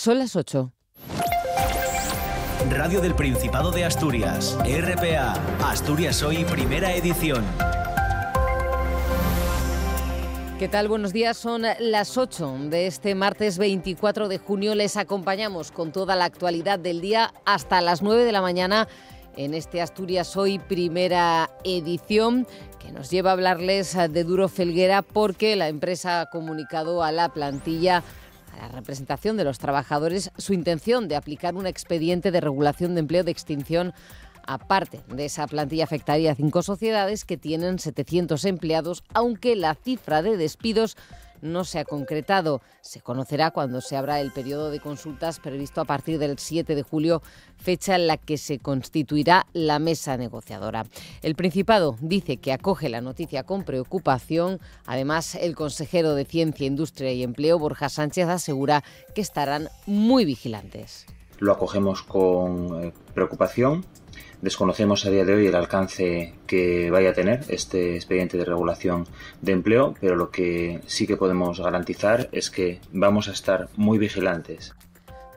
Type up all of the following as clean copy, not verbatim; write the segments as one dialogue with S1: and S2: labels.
S1: Son las 8.
S2: Radio del Principado de Asturias, RPA, Asturias Hoy, primera edición.
S1: ¿Qué tal? Buenos días, son las 8 de este martes 24 de junio. Les acompañamos con toda la actualidad del día hasta las 9 de la mañana en este Asturias Hoy, primera edición, que nos lleva a hablarles de Duro Felguera porque la empresa ha comunicado a la plantilla, a la representación de los trabajadores, su intención de aplicar un expediente de regulación de empleo de extinción. Aparte de esa plantilla afectaría a 5 sociedades que tienen 700 empleados, aunque la cifra de despidos no se ha concretado. Se conocerá cuando se abra el periodo de consultas previsto a partir del 7 de julio, fecha en la que se constituirá la mesa negociadora. El Principado dice que acoge la noticia con preocupación. Además, el consejero de Ciencia, Industria y Empleo, Borja Sánchez, asegura que estarán muy vigilantes.
S3: Lo acogemos con preocupación. Desconocemos a día de hoy el alcance que vaya a tener este expediente de regulación de empleo, pero lo que sí que podemos garantizar es que vamos a estar muy vigilantes.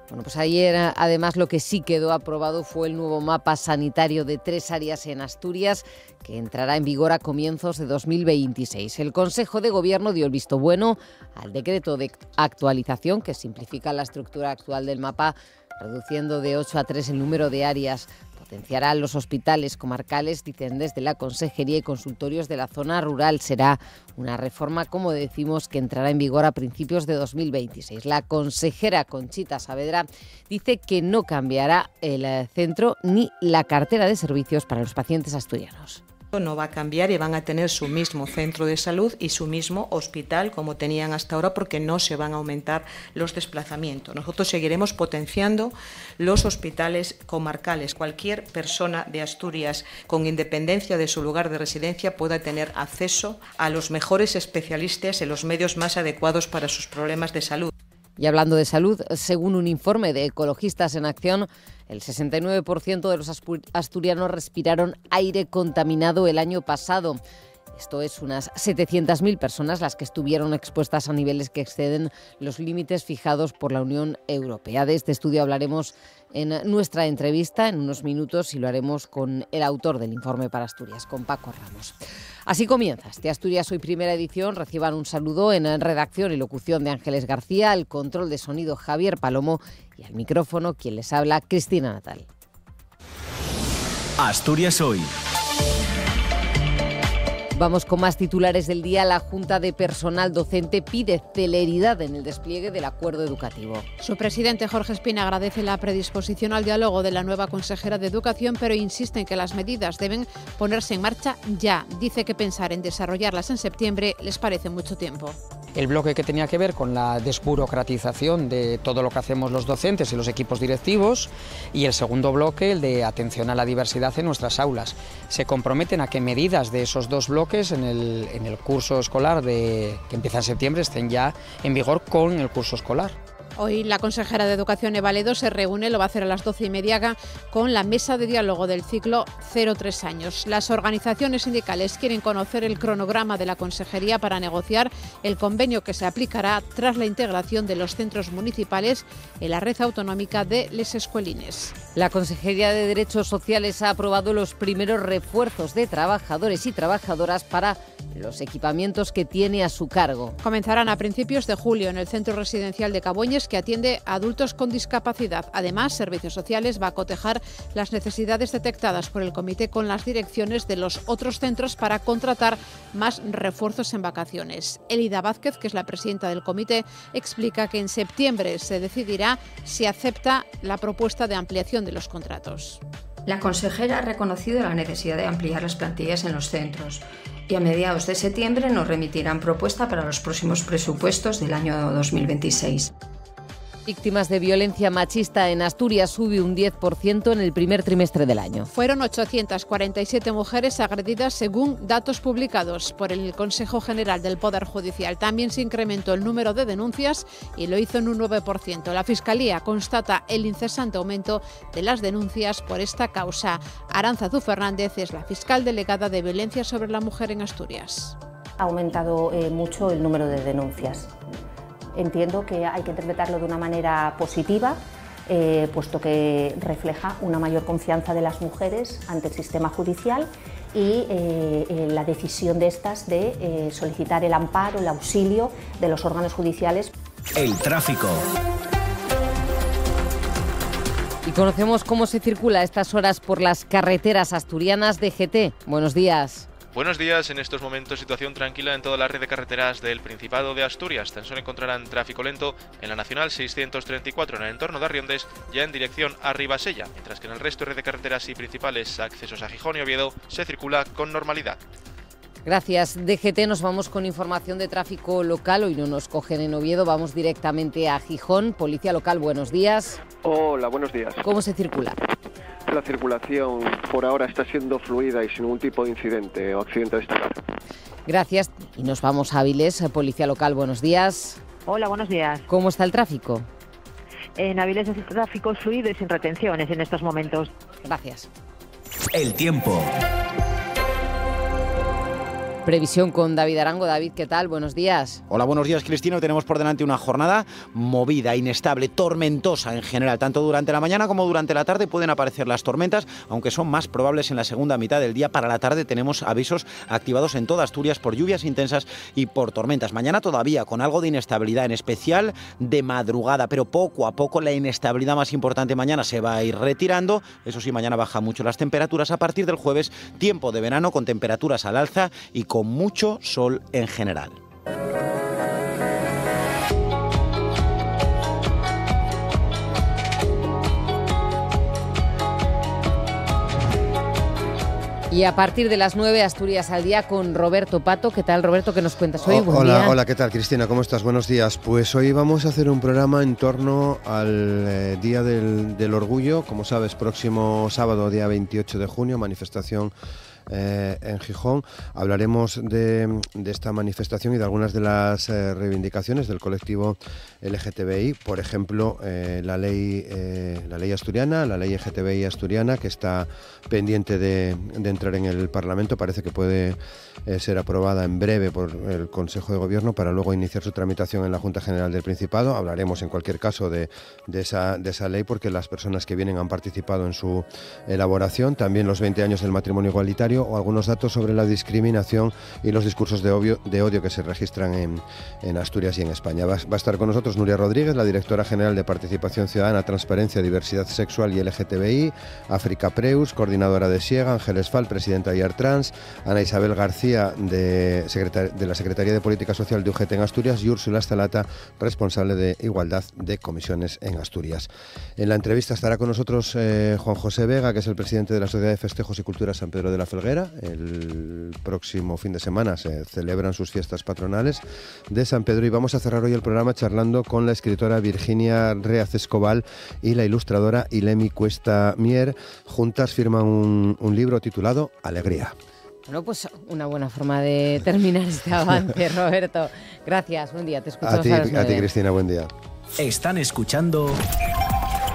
S1: Bueno, pues ayer además lo que sí quedó aprobado fue el nuevo mapa sanitario de 3 áreas en Asturias, que entrará en vigor a comienzos de 2026. El Consejo de Gobierno dio el visto bueno al decreto de actualización que simplifica la estructura actual del mapa, reduciendo de 8 a 3 el número de áreas. Potenciará los hospitales comarcales, dicen desde la Consejería, y consultorios de la zona rural. Será una reforma, como decimos, que entrará en vigor a principios de 2026. La consejera Conchita Saavedra dice que no cambiará el centro ni la cartera de servicios para los pacientes asturianos.
S4: No va a cambiar y van a tener su mismo centro de salud y su mismo hospital como tenían hasta ahora, porque no se van a aumentar los desplazamientos. Nosotros seguiremos potenciando los hospitales comarcales. Cualquier persona de Asturias, con independencia de su lugar de residencia, pueda tener acceso a los mejores especialistas en los medios más adecuados para sus problemas de salud.
S1: Y hablando de salud, según un informe de Ecologistas en Acción, el 69% de los asturianos respiraron aire contaminado el año pasado. Esto es unas 700.000 personas las que estuvieron expuestas a niveles que exceden los límites fijados por la Unión Europea. De este estudio hablaremos en nuestra entrevista en unos minutos y lo haremos con el autor del informe para Asturias, con Paco Ramos. Así comienza este Asturias Hoy, primera edición. Reciban un saludo en redacción y locución de Ángeles García, al control de sonido Javier Palomo y al micrófono quien les habla, Cristina Natal.
S2: Asturias Hoy.
S1: Vamos con más titulares del día. La Junta de Personal Docente pide celeridad en el despliegue del acuerdo educativo.
S5: Su presidente, Jorge Espina, agradece la predisposición al diálogo de la nueva consejera de Educación, pero insiste en que las medidas deben ponerse en marcha ya. Dice que pensar en desarrollarlas en septiembre les parece mucho tiempo.
S6: El bloque que tenía que ver con la desburocratización de todo lo que hacemos los docentes y los equipos directivos, y el segundo bloque, el de atención a la diversidad en nuestras aulas. Se comprometen a que medidas de esos dos bloques en el curso escolar que empieza en septiembre estén ya en vigor con el curso escolar.
S5: Hoy la consejera de Educación, Eva Ledo, se reúne, lo va a hacer a las 12:30, con la mesa de diálogo del ciclo 0-3 años. Las organizaciones sindicales quieren conocer el cronograma de la consejería para negociar el convenio que se aplicará tras la integración de los centros municipales en la red autonómica de les escuelines.
S1: La Consejería de Derechos Sociales ha aprobado los primeros refuerzos de trabajadores y trabajadoras para los equipamientos que tiene a su cargo.
S5: Comenzarán a principios de julio en el centro residencial de Caboñes, que atiende a adultos con discapacidad. Además, Servicios Sociales va a cotejar las necesidades detectadas por el comité con las direcciones de los otros centros para contratar más refuerzos en vacaciones. Elida Vázquez, que es la presidenta del comité, explica que en septiembre se decidirá si acepta la propuesta de ampliación de los contratos.
S7: La consejera ha reconocido la necesidad de ampliar las plantillas en los centros y a mediados de septiembre nos remitirán propuesta para los próximos presupuestos del año 2026.
S1: Víctimas de violencia machista en Asturias sube un 10% en el primer trimestre del año.
S5: Fueron 847 mujeres agredidas según datos publicados por el Consejo General del Poder Judicial. También se incrementó el número de denuncias y lo hizo en un 9%. La Fiscalía constata el incesante aumento de las denuncias por esta causa. Arantzazu Fernández es la fiscal delegada de Violencia sobre la Mujer en Asturias.
S8: Ha aumentado mucho el número de denuncias. entiendo que hay que interpretarlo de una manera positiva, puesto que refleja una mayor confianza de las mujeres ante el sistema judicial y la decisión de estas de solicitar el amparo, el auxilio de los órganos judiciales.
S2: El tráfico.
S1: Y conocemos cómo se circula a estas horas por las carreteras asturianas. DGT, buenos días.
S9: Buenos días, en estos momentos situación tranquila en toda la red de carreteras del Principado de Asturias. Tan solo encontrarán tráfico lento en la Nacional 634 en el entorno de Arriondes, ya en dirección a Ribasella, mientras que en el resto de red de carreteras y principales accesos a Gijón y Oviedo se circula con normalidad.
S1: Gracias, DGT. Nos vamos con información de tráfico local. Hoy no nos cogen en Oviedo, vamos directamente a Gijón. Policía local, buenos días.
S10: Hola, buenos días.
S1: ¿Cómo se circula?
S10: La circulación por ahora está siendo fluida y sin ningún tipo de incidente o accidente a destacar.
S1: Gracias. Y nos vamos a Avilés. Policía local, buenos días.
S11: Hola, buenos días.
S1: ¿Cómo está el tráfico?
S11: En Avilés el tráfico es fluido y sin retenciones en estos momentos.
S1: Gracias.
S2: El tiempo.
S1: Previsión con David Arango. David, ¿qué tal? Buenos días.
S12: Hola, buenos días, Cristina. Tenemos por delante una jornada movida, inestable, tormentosa en general. Tanto durante la mañana como durante la tarde pueden aparecer las tormentas, aunque son más probables en la segunda mitad del día. Para la tarde tenemos avisos activados en toda Asturias por lluvias intensas y por tormentas. Mañana todavía con algo de inestabilidad, en especial de madrugada, pero poco a poco la inestabilidad más importante mañana se va a ir retirando. Eso sí, mañana bajan mucho las temperaturas. A partir del jueves, tiempo de verano con temperaturas al alza y con mucho sol en general.
S1: Y a partir de las 9, Asturias al día con Roberto Pato. ¿Qué tal, Roberto? ¿Qué nos cuentas hoy? Buen día.
S13: Hola, ¿qué tal, Cristina? ¿Cómo estás? Buenos días. Pues hoy vamos a hacer un programa en torno al Día del Orgullo. Como sabes, próximo sábado, día 28 de junio, manifestación en Gijón. Hablaremos de esta manifestación y de algunas de las reivindicaciones del colectivo LGTBI, por ejemplo, la ley asturiana, la ley LGTBI asturiana, que está pendiente de entrar en el Parlamento. Parece que puede ser aprobada en breve por el Consejo de Gobierno para luego iniciar su tramitación en la Junta General del Principado. Hablaremos en cualquier caso de esa ley, porque las personas que vienen han participado en su elaboración. También los 20 años del matrimonio igualitario, o algunos datos sobre la discriminación y los discursos de odio que se registran en Asturias y en España. Va a estar con nosotros Nuria Rodríguez, la directora general de Participación Ciudadana, Transparencia, Diversidad Sexual y LGTBI, África Preus, coordinadora de SIEGA, Ángeles Fal, presidenta de IARTrans, Ana Isabel García, de la Secretaría de Política Social de UGT en Asturias, y Úrsula Estalata, responsable de Igualdad de Comisiones en Asturias. En la entrevista estará con nosotros Juan José Vega, que es el presidente de la Sociedad de Festejos y Cultura San Pedro de la Felguera. El próximo fin de semana se celebran sus fiestas patronales de San Pedro, y vamos a cerrar hoy el programa charlando con la escritora Virginia Reaz Escobal y la ilustradora Ilemi Cuesta Mier. Juntas firman un libro titulado Alegría.
S1: Bueno, pues una buena forma de terminar este avance, Roberto. Gracias, buen día, te escuchamos
S13: a ti, Cristina, buen día.
S2: Están escuchando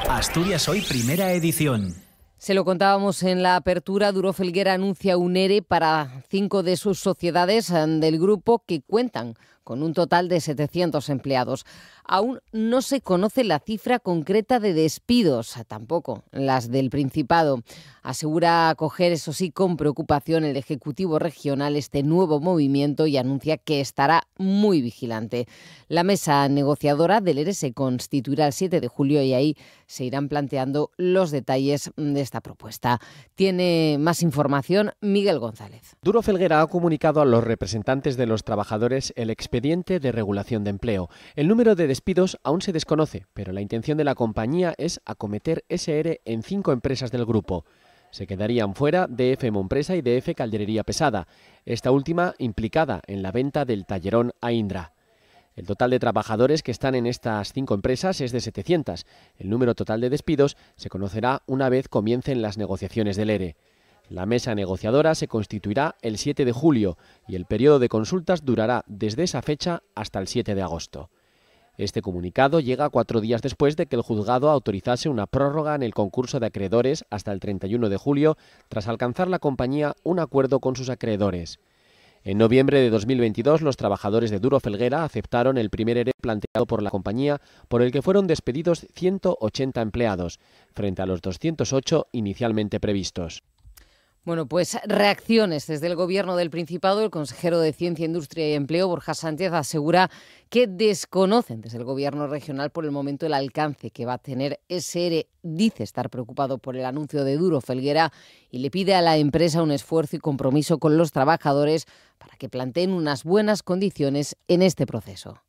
S2: Asturias Hoy, primera edición.
S1: Se lo contábamos en la apertura. Duro Felguera anuncia un ERE para 5 de sus sociedades del grupo, que cuentan con un total de 700 empleados. Aún no se conoce la cifra concreta de despidos, tampoco las del Principado. Asegura acoger, eso sí, con preocupación el Ejecutivo Regional este nuevo movimiento y anuncia que estará muy vigilante. La mesa negociadora del ERE se constituirá el 7 de julio y ahí se irán planteando los detalles de esta propuesta. Tiene más información Miguel González.
S14: Duro Felguera ha comunicado a los representantes de los trabajadores el expediente de regulación de empleo. El número de despidos aún se desconoce, pero la intención de la compañía es acometer ese ERE en 5 empresas del grupo. Se quedarían fuera DF Monpresa y DF Calderería Pesada, esta última implicada en la venta del tallerón a Indra. El total de trabajadores que están en estas 5 empresas es de 700. El número total de despidos se conocerá una vez comiencen las negociaciones del ERE. La mesa negociadora se constituirá el 7 de julio y el periodo de consultas durará desde esa fecha hasta el 7 de agosto. Este comunicado llega 4 días después de que el juzgado autorizase una prórroga en el concurso de acreedores hasta el 31 de julio, tras alcanzar la compañía un acuerdo con sus acreedores. En noviembre de 2022, los trabajadores de Duro Felguera aceptaron el primer ERE planteado por la compañía, por el que fueron despedidos 180 empleados, frente a los 208 inicialmente previstos.
S1: Bueno, pues reacciones desde el Gobierno del Principado. El consejero de Ciencia, Industria y Empleo, Borja Sánchez, asegura que desconocen desde el Gobierno regional por el momento el alcance que va a tener ese ERE. Dice estar preocupado por el anuncio de Duro Felguera y le pide a la empresa un esfuerzo y compromiso con los trabajadores para que planteen unas buenas condiciones en este proceso.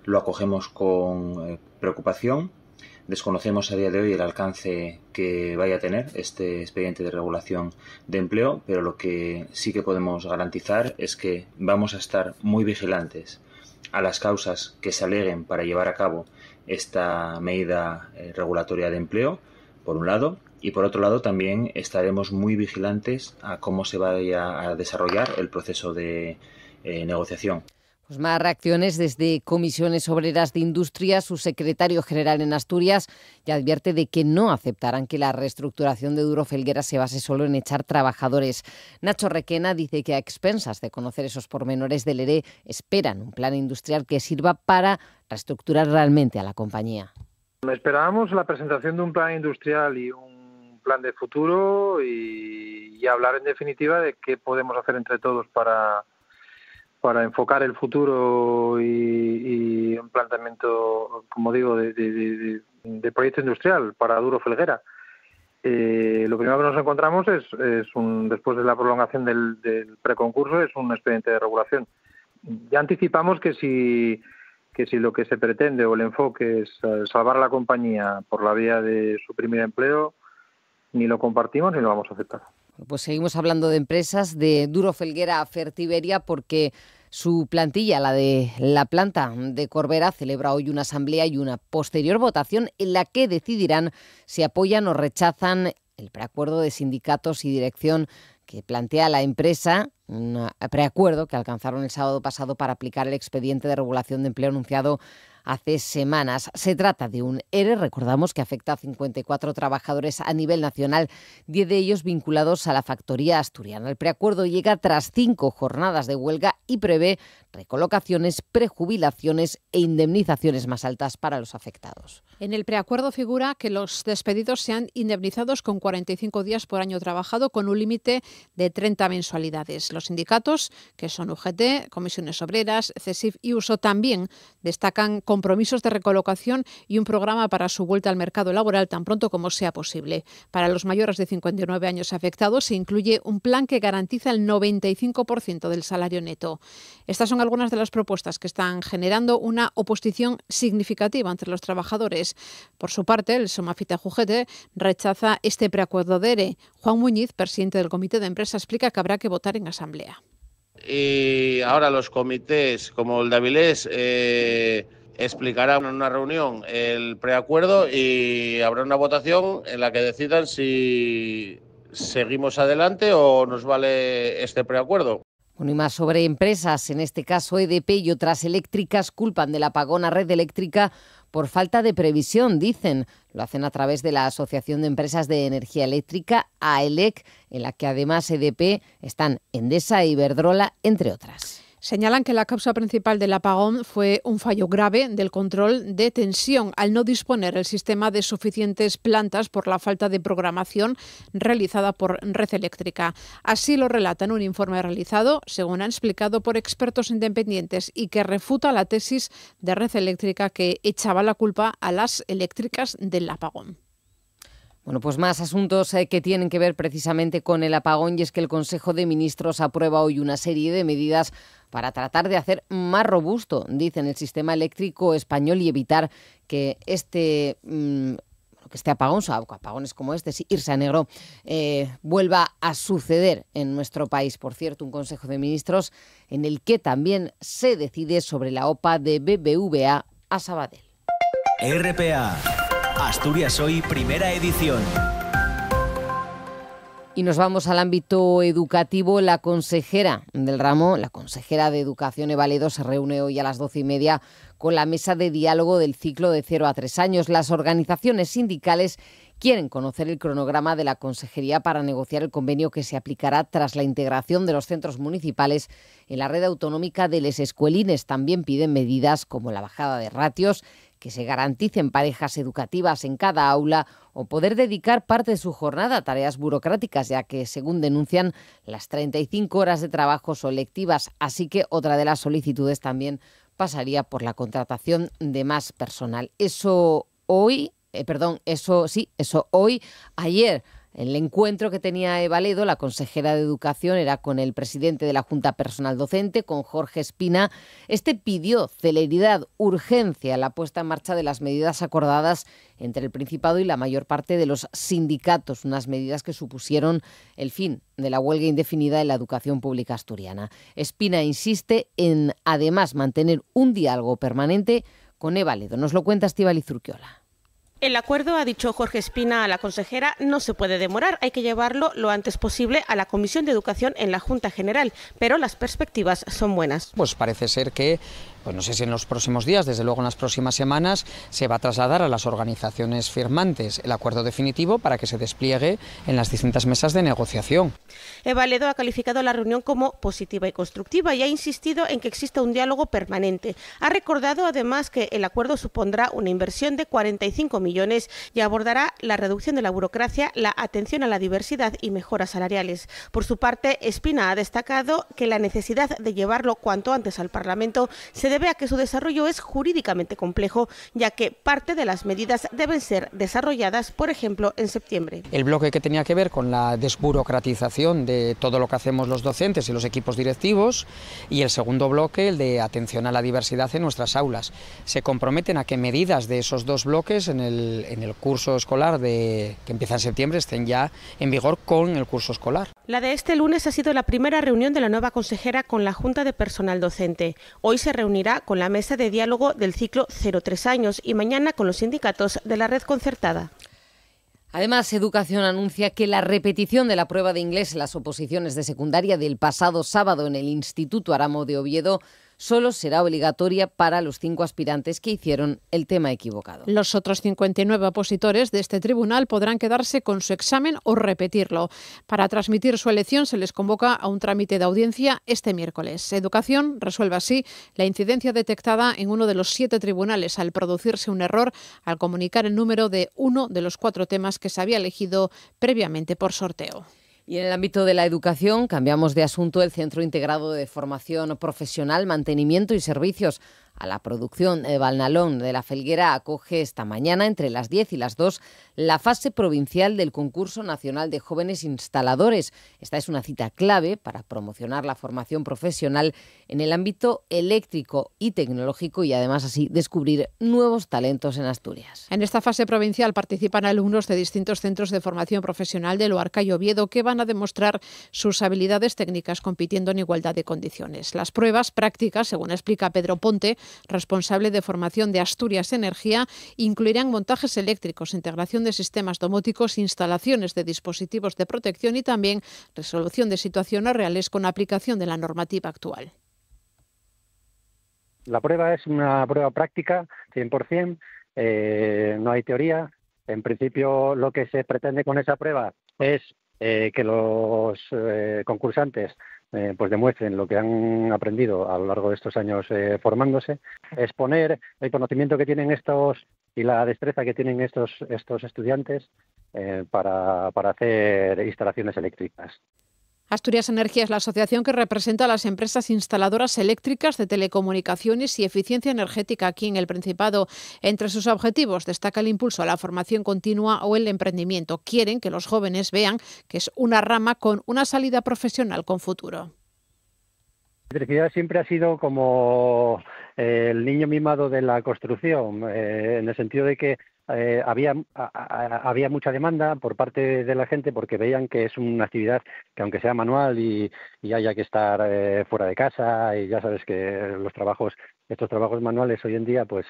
S3: Lo acogemos con preocupación. Desconocemos a día de hoy el alcance que vaya a tener este expediente de regulación de empleo, pero lo que sí que podemos garantizar es que vamos a estar muy vigilantes a las causas que se aleguen para llevar a cabo esta medida regulatoria de empleo, por un lado, y por otro lado también estaremos muy vigilantes a cómo se vaya a desarrollar el proceso de negociación.
S1: Pues más reacciones desde Comisiones Obreras de Industria. Su secretario general en Asturias ya advierte de que no aceptarán que la reestructuración de Duro Felguera se base solo en echar trabajadores. Nacho Requena dice que a expensas de conocer esos pormenores del ERE esperan un plan industrial que sirva para reestructurar realmente a la compañía.
S15: Esperábamos la presentación de un plan industrial y un plan de futuro y hablar en definitiva de qué podemos hacer entre todos para enfocar el futuro y un planteamiento, como digo, de proyecto industrial para Duro Felguera. Lo primero que nos encontramos es después de la prolongación del preconcurso, es un expediente de regulación. Ya anticipamos que si lo que se pretende o el enfoque es salvar a la compañía por la vía de suprimir empleo, ni lo compartimos ni lo vamos a aceptar.
S1: Pues seguimos hablando de empresas, de Duro Felguera a Fertiberia, porque su plantilla, la de la planta de Corbera, celebra hoy una asamblea y una posterior votación en la que decidirán si apoyan o rechazan el preacuerdo de sindicatos y dirección que plantea la empresa, un preacuerdo que alcanzaron el sábado pasado para aplicar el expediente de regulación de empleo anunciado hace semanas. Se trata de un ERE, recordamos, que afecta a 54 trabajadores a nivel nacional, 10 de ellos vinculados a la factoría asturiana. El preacuerdo llega tras 5 jornadas de huelga y prevé recolocaciones, prejubilaciones e indemnizaciones más altas para los afectados.
S5: En el preacuerdo figura que los despedidos sean indemnizados con 45 días por año trabajado, con un límite de 30 mensualidades. Los sindicatos, que son UGT, Comisiones Obreras, CESIF y USO, también destacan compromisos de recolocación y un programa para su vuelta al mercado laboral tan pronto como sea posible. Para los mayores de 59 años afectados se incluye un plan que garantiza el 95% del salario neto. Estas son algunas de las propuestas que están generando una oposición significativa entre los trabajadores. Por su parte, el Somafita UGT rechaza este preacuerdo de ERE. Juan Muñiz, presidente del Comité de Empresa, explica que habrá que votar en asamblea.
S16: Y ahora los comités, como el de Avilés, explicarán en una reunión el preacuerdo y habrá una votación en la que decidan si seguimos adelante o nos vale este preacuerdo.
S1: Bueno, y más sobre empresas, en este caso EDP y otras eléctricas culpan del apagón a Red Eléctrica por falta de previsión, dicen. Lo hacen a través de la Asociación de Empresas de Energía Eléctrica, AELEC, en la que además EDP están Endesa e Iberdrola, entre otras.
S5: Señalan que la causa principal del apagón fue un fallo grave del control de tensión al no disponer el sistema de suficientes plantas por la falta de programación realizada por Red Eléctrica. Así lo relata en un informe realizado, según han explicado, por expertos independientes y que refuta la tesis de Red Eléctrica que echaba la culpa a las eléctricas del apagón.
S1: Bueno, pues más asuntos que tienen que ver precisamente con el apagón, y es que el Consejo de Ministros aprueba hoy una serie de medidas para tratar de hacer más robusto, dicen, el sistema eléctrico español y evitar que este apagón, o sea, apagones como este, sí, irse a negro, vuelva a suceder en nuestro país. Por cierto, un Consejo de Ministros en el que también se decide sobre la OPA de BBVA a Sabadell.
S2: RPA, Asturias Hoy, primera edición.
S1: Y nos vamos al ámbito educativo. La consejera del ramo, la consejera de Educación, Eva Ledo, se reúne hoy a las 12:30 con la mesa de diálogo del ciclo de 0 a 3 años. Las organizaciones sindicales quieren conocer el cronograma de la Consejería para negociar el convenio que se aplicará tras la integración de los centros municipales en la red autonómica de les escuelines. También piden medidas como la bajada de ratios, que se garanticen parejas educativas en cada aula o poder dedicar parte de su jornada a tareas burocráticas, ya que, según denuncian, las 35 horas de trabajo son lectivas. Así que otra de las solicitudes también pasaría por la contratación de más personal. Ayer, el encuentro que tenía Eva Ledo, la consejera de Educación, era con el presidente de la Junta Personal Docente, con Jorge Espina. Este pidió celeridad, urgencia en la puesta en marcha de las medidas acordadas entre el Principado y la mayor parte de los sindicatos, unas medidas que supusieron el fin de la huelga indefinida en la educación pública asturiana. Espina insiste en, además, mantener un diálogo permanente con Eva Ledo. Nos lo cuenta Estíbaliz Urquiola.
S17: El acuerdo, ha dicho Jorge Espina a la consejera, no se puede demorar, hay que llevarlo lo antes posible a la Comisión de Educación en la Junta General, pero las perspectivas son buenas.
S6: Pues parece ser que, pues no sé si en los próximos días, desde luego en las próximas semanas, se va a trasladar a las organizaciones firmantes el acuerdo definitivo para que se despliegue en las distintas mesas de negociación.
S17: Eva Ledo ha calificado la reunión como positiva y constructiva y ha insistido en que exista un diálogo permanente. Ha recordado además que el acuerdo supondrá una inversión de 45 millones y abordará la reducción de la burocracia, la atención a la diversidad y mejoras salariales. Por su parte, Espina ha destacado que la necesidad de llevarlo cuanto antes al Parlamento se debe a que su desarrollo es jurídicamente complejo, ya que parte de las medidas deben ser desarrolladas, por ejemplo, en septiembre.
S6: El bloque que tenía que ver con la desburocratización de todo lo que hacemos los docentes y los equipos directivos, y el segundo bloque, el de atención a la diversidad en nuestras aulas. Se comprometen a que medidas de esos dos bloques en el curso escolar que empieza en septiembre estén ya en vigor con el curso escolar.
S17: La de este lunes ha sido la primera reunión de la nueva consejera con la Junta de Personal Docente. Hoy se reunirá con la mesa de diálogo del ciclo 0-3 años y mañana con los sindicatos de la red concertada.
S1: Además, Educación anuncia que la repetición de la prueba de inglés en las oposiciones de secundaria del pasado sábado en el Instituto Aramo de Oviedo solo será obligatoria para los 5 aspirantes que hicieron el tema equivocado.
S5: Los otros 59 opositores de este tribunal podrán quedarse con su examen o repetirlo. Para transmitir su elección se les convoca a un trámite de audiencia este miércoles. Educación resuelve así la incidencia detectada en uno de los 7 tribunales al producirse un error al comunicar el número de uno de los 4 temas que se había elegido previamente por sorteo.
S1: Y en el ámbito de la educación, cambiamos de asunto. El Centro Integrado de Formación Profesional, Mantenimiento y Servicios a la Producción de Valnalón de la Felguera acoge esta mañana, entre las 10 y las 2, la fase provincial del Concurso Nacional de Jóvenes Instaladores. Esta es una cita clave para promocionar la formación profesional en el ámbito eléctrico y tecnológico y además así descubrir nuevos talentos en Asturias.
S5: En esta fase provincial participan alumnos de distintos centros de formación profesional de Luarca y Oviedo que van a demostrar sus habilidades técnicas compitiendo en igualdad de condiciones. Las pruebas prácticas, según explica Pedro Ponte, responsable de formación de Asturias Energía, incluirán montajes eléctricos, integración de sistemas domóticos, instalaciones de dispositivos de protección y también resolución de situaciones reales con aplicación de la normativa actual.
S18: La prueba es una prueba práctica, 100%, no hay teoría. En principio, lo que se pretende con esa prueba es que los concursantes pues demuestren lo que han aprendido a lo largo de estos años formándose, exponer el conocimiento que tienen estos y la destreza que tienen estos estudiantes para hacer instalaciones eléctricas.
S5: Asturias Energía es la asociación que representa a las empresas instaladoras eléctricas de telecomunicaciones y eficiencia energética aquí en el Principado. Entre sus objetivos destaca el impulso a la formación continua o el emprendimiento. Quieren que los jóvenes vean que es una rama con una salida profesional con futuro.
S18: La electricidad siempre ha sido como el niño mimado de la construcción, en el sentido de que había mucha demanda por parte de la gente porque veían que es una actividad que aunque sea manual y haya que estar fuera de casa, y ya sabes que estos trabajos manuales hoy en día pues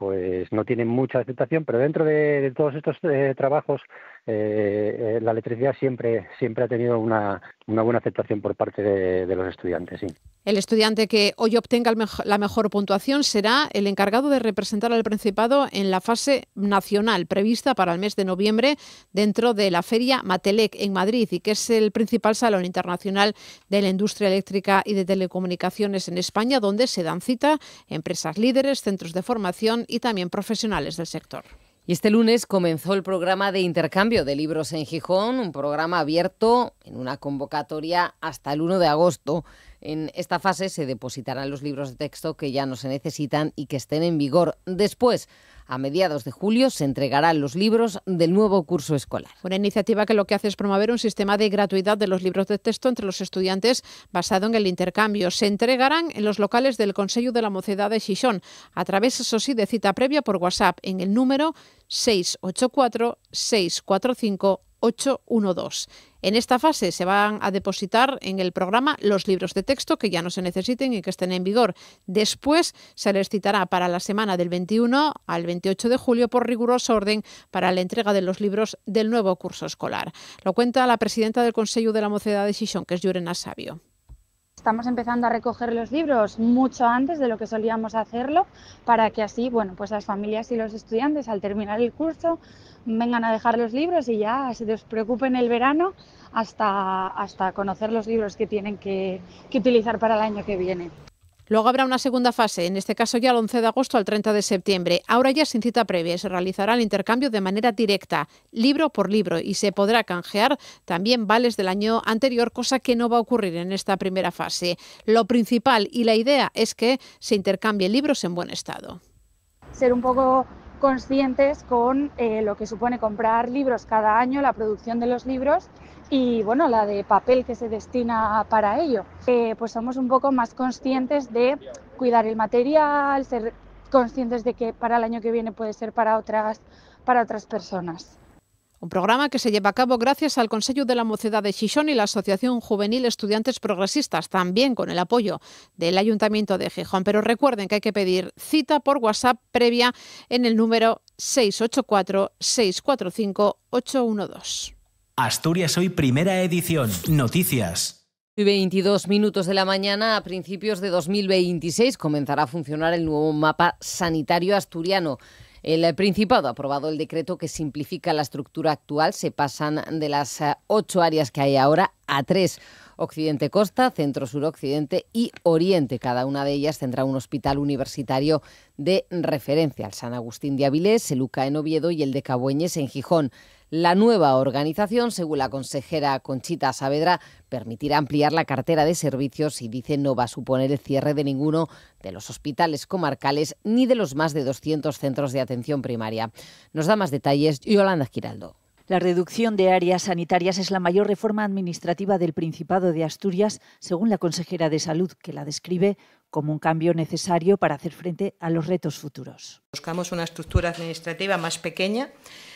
S18: pues no tienen mucha aceptación, pero dentro de todos estos trabajos la electricidad siempre ha tenido una buena aceptación por parte de los estudiantes, sí.
S5: El estudiante que hoy obtenga la mejor puntuación será el encargado de representar al Principado en la fase nacional prevista para el mes de noviembre dentro de la Feria Matelec en Madrid, y que es el principal salón internacional de la industria eléctrica y de telecomunicaciones en España, donde se dan cita empresas líderes, centros de formación y también profesionales del sector.
S1: Y este lunes comenzó el programa de intercambio de libros en Gijón, un programa abierto en una convocatoria hasta el 1 de agosto. En esta fase se depositarán los libros de texto que ya no se necesitan y que estén en vigor. Después, a mediados de julio, se entregarán los libros del nuevo curso escolar.
S5: Una iniciativa que lo que hace es promover un sistema de gratuidad de los libros de texto entre los estudiantes basado en el intercambio. Se entregarán en los locales del Consello de la Mocedad de Xixón, a través, eso sí, de cita previa por WhatsApp en el número 684 645 812. En esta fase se van a depositar en el programa los libros de texto que ya no se necesiten y que estén en vigor. Después se les citará para la semana del 21 al 28 de julio por riguroso orden para la entrega de los libros del nuevo curso escolar. Lo cuenta la presidenta del Consello de la Mocedad de Xixón, que es Llurena Sabio.
S19: Estamos empezando a recoger los libros mucho antes de lo que solíamos hacerlo, para que así, pues las familias y los estudiantes al terminar el curso vengan a dejar los libros y ya se despreocupen el verano hasta conocer los libros que tienen que utilizar para el año que viene.
S5: Luego habrá una segunda fase, en este caso ya el 11 de agosto al 30 de septiembre. Ahora ya sin cita previa, se realizará el intercambio de manera directa, libro por libro, y se podrá canjear también vales del año anterior, cosa que no va a ocurrir en esta primera fase. Lo principal y la idea es que se intercambien libros en buen estado.
S19: Ser un poco conscientes con lo que supone comprar libros cada año, la producción de los libros y la de papel que se destina para ello. Pues somos un poco más conscientes de cuidar el material, ser conscientes de que para el año que viene puede ser para otras personas.
S5: Un programa que se lleva a cabo gracias al Consello de la Mocedad de Xixón y la Asociación Juvenil Estudiantes Progresistas, también con el apoyo del Ayuntamiento de Gijón. Pero recuerden que hay que pedir cita por WhatsApp previa en el número 684 645 812.
S2: Asturias Hoy, primera edición. Noticias.
S1: 22 minutos de la mañana, a principios de 2026, comenzará a funcionar el nuevo mapa sanitario asturiano. El Principado ha aprobado el decreto que simplifica la estructura actual. Se pasan de las 8 áreas que hay ahora a 3. Occidente Costa, Centro Suroccidente y Oriente. Cada una de ellas tendrá un hospital universitario de referencia. El San Agustín de Avilés, el UCA en Oviedo y el de Cabueñes en Gijón. La nueva organización, según la consejera Conchita Saavedra, permitirá ampliar la cartera de servicios y dice no va a suponer el cierre de ninguno de los hospitales comarcales ni de los más de 200 centros de atención primaria. Nos da más detalles Yolanda Giraldo.
S20: La reducción de áreas sanitarias es la mayor reforma administrativa del Principado de Asturias, según la consejera de Salud, que la describe como un cambio necesario para hacer frente a los retos futuros.
S4: Buscamos una estructura administrativa más pequeña,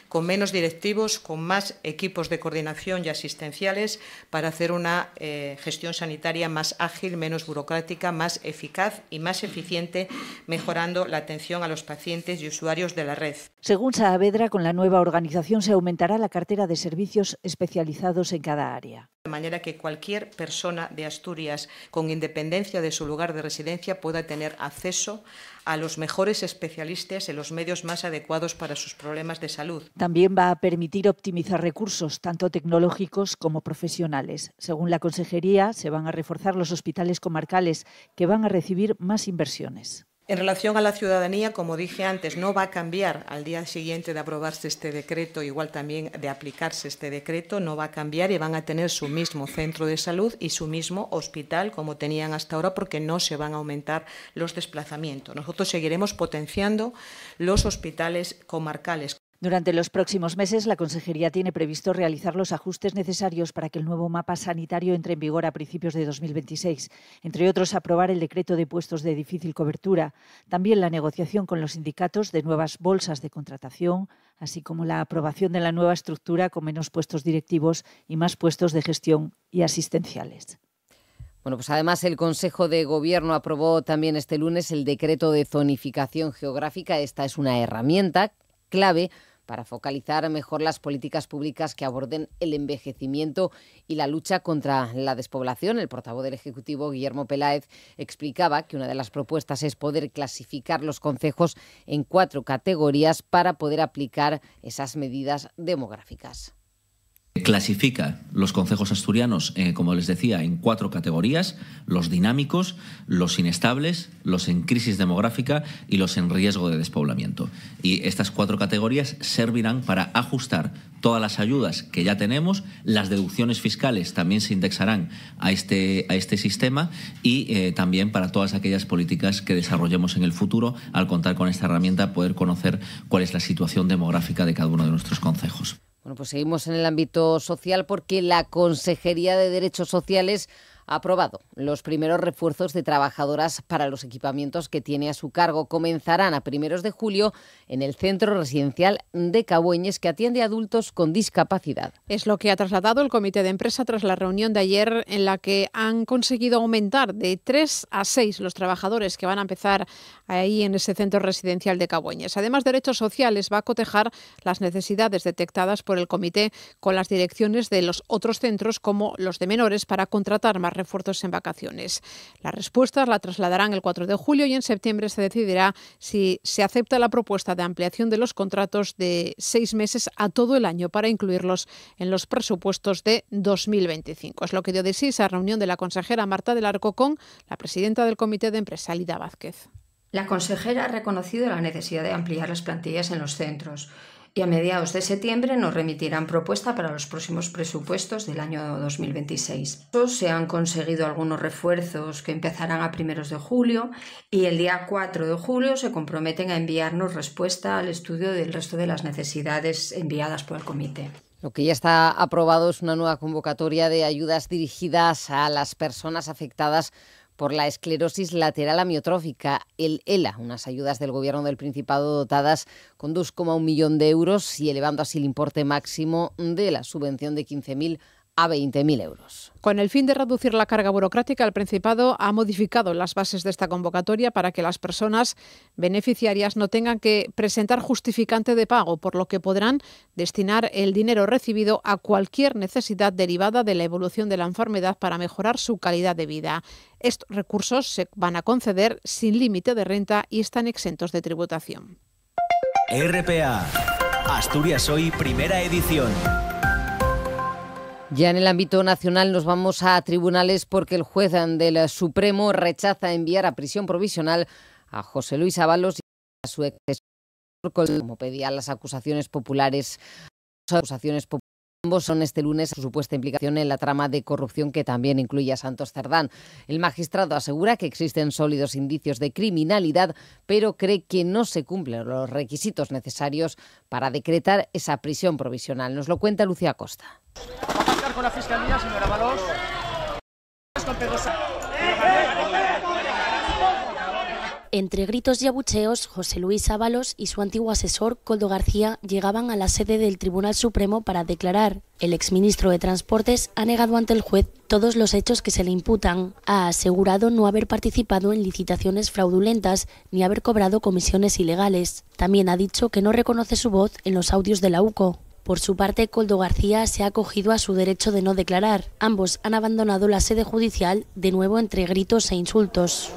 S4: con menos directivos, con más equipos de coordinación y asistenciales para hacer una gestión sanitaria más ágil, menos burocrática, más eficaz y más eficiente, mejorando la atención a los pacientes y usuarios de la red.
S20: Según Saavedra, con la nueva organización se aumentará la cartera de servicios especializados en cada área.
S4: De manera que cualquier persona de Asturias, con independencia de su lugar de residencia, pueda tener acceso a los mejores especialistas en los medios más adecuados para sus problemas de salud.
S20: También va a permitir optimizar recursos, tanto tecnológicos como profesionales. Según la Consejería, se van a reforzar los hospitales comarcales, que van a recibir más inversiones.
S4: En relación a la ciudadanía, como dije antes, no va a cambiar al día siguiente de aprobarse este decreto, igual también de aplicarse este decreto, no va a cambiar y van a tener su mismo centro de salud y su mismo hospital como tenían hasta ahora, porque no se van a aumentar los desplazamientos. Nosotros seguiremos potenciando los hospitales comarcales.
S20: Durante los próximos meses, la Consejería tiene previsto realizar los ajustes necesarios para que el nuevo mapa sanitario entre en vigor a principios de 2026. Entre otros, aprobar el decreto de puestos de difícil cobertura, también la negociación con los sindicatos de nuevas bolsas de contratación, así como la aprobación de la nueva estructura con menos puestos directivos y más puestos de gestión y asistenciales.
S1: Bueno, pues además el Consejo de Gobierno aprobó también este lunes el decreto de zonificación geográfica. Esta es una herramienta clave para focalizar mejor las políticas públicas que aborden el envejecimiento y la lucha contra la despoblación. El portavoz del Ejecutivo, Guillermo Peláez, explicaba que una de las propuestas es poder clasificar los concejos en 4 categorías para poder aplicar esas medidas demográficas.
S21: Clasifica los concejos asturianos, como les decía, en 4 categorías: los dinámicos, los inestables, los en crisis demográfica y los en riesgo de despoblamiento. Y estas 4 categorías servirán para ajustar todas las ayudas que ya tenemos. Las deducciones fiscales también se indexarán a este sistema y también para todas aquellas políticas que desarrollemos en el futuro, al contar con esta herramienta, poder conocer cuál es la situación demográfica de cada uno de nuestros concejos.
S1: Bueno, pues seguimos en el ámbito social porque la Consejería de Derechos Sociales ha aprobado los primeros refuerzos de trabajadoras para los equipamientos que tiene a su cargo. Comenzarán a primeros de julio en el Centro Residencial de Cabueñes, que atiende a adultos con discapacidad.
S5: Es lo que ha trasladado el comité de empresa tras la reunión de ayer, en la que han conseguido aumentar de 3 a 6 los trabajadores que van a empezar ahí en ese Centro Residencial de Cabueñes. Además, Derechos Sociales va a cotejar las necesidades detectadas por el comité con las direcciones de los otros centros, como los de menores, para contratar más refuerzos en vacaciones. Las respuestas la trasladarán el 4 de julio y en septiembre se decidirá si se acepta la propuesta de ampliación de los contratos de 6 meses a todo el año para incluirlos en los presupuestos de 2025. Es lo que dio de sí esa reunión de la consejera Marta del Arco con la presidenta del comité de empresa, Lida Vázquez.
S7: La consejera ha reconocido la necesidad de ampliar las plantillas en los centros y a mediados de septiembre nos remitirán propuesta para los próximos presupuestos del año 2026. Se han conseguido algunos refuerzos que empezarán a primeros de julio y el día 4 de julio se comprometen a enviarnos respuesta al estudio del resto de las necesidades enviadas por el comité.
S1: Lo que ya está aprobado es una nueva convocatoria de ayudas dirigidas a las personas afectadas por la esclerosis lateral amiotrófica, el ELA, unas ayudas del Gobierno del Principado dotadas con 2,1 millón de euros y elevando así el importe máximo de la subvención de 15.000 a 20.000 euros.
S5: Con el fin de reducir la carga burocrática, el Principado ha modificado las bases de esta convocatoria para que las personas beneficiarias no tengan que presentar justificante de pago, por lo que podrán destinar el dinero recibido a cualquier necesidad derivada de la evolución de la enfermedad para mejorar su calidad de vida. Estos recursos se van a conceder sin límite de renta y están exentos de tributación.
S2: RPA, Asturias Hoy, primera edición.
S1: Ya en el ámbito nacional nos vamos a tribunales porque el juez del Supremo rechaza enviar a prisión provisional a José Luis Ábalos y a su ex, como pedían las acusaciones populares. Ambos son este lunes su supuesta implicación en la trama de corrupción que también incluye a Santos Cerdán. El magistrado asegura que existen sólidos indicios de criminalidad, pero cree que no se cumplen los requisitos necesarios para decretar esa prisión provisional. Nos lo cuenta Lucía Costa.
S22: Con la Fiscalía, señora Ábalos.
S23: Entre gritos y abucheos, José Luis Ábalos y su antiguo asesor, Koldo García, llegaban a la sede del Tribunal Supremo para declarar. El exministro de Transportes ha negado ante el juez todos los hechos que se le imputan. Ha asegurado no haber participado en licitaciones fraudulentas ni haber cobrado comisiones ilegales. También ha dicho que no reconoce su voz en los audios de la UCO. Por su parte, Koldo García se ha acogido a su derecho de no declarar. Ambos han abandonado la sede judicial, de nuevo entre gritos e insultos.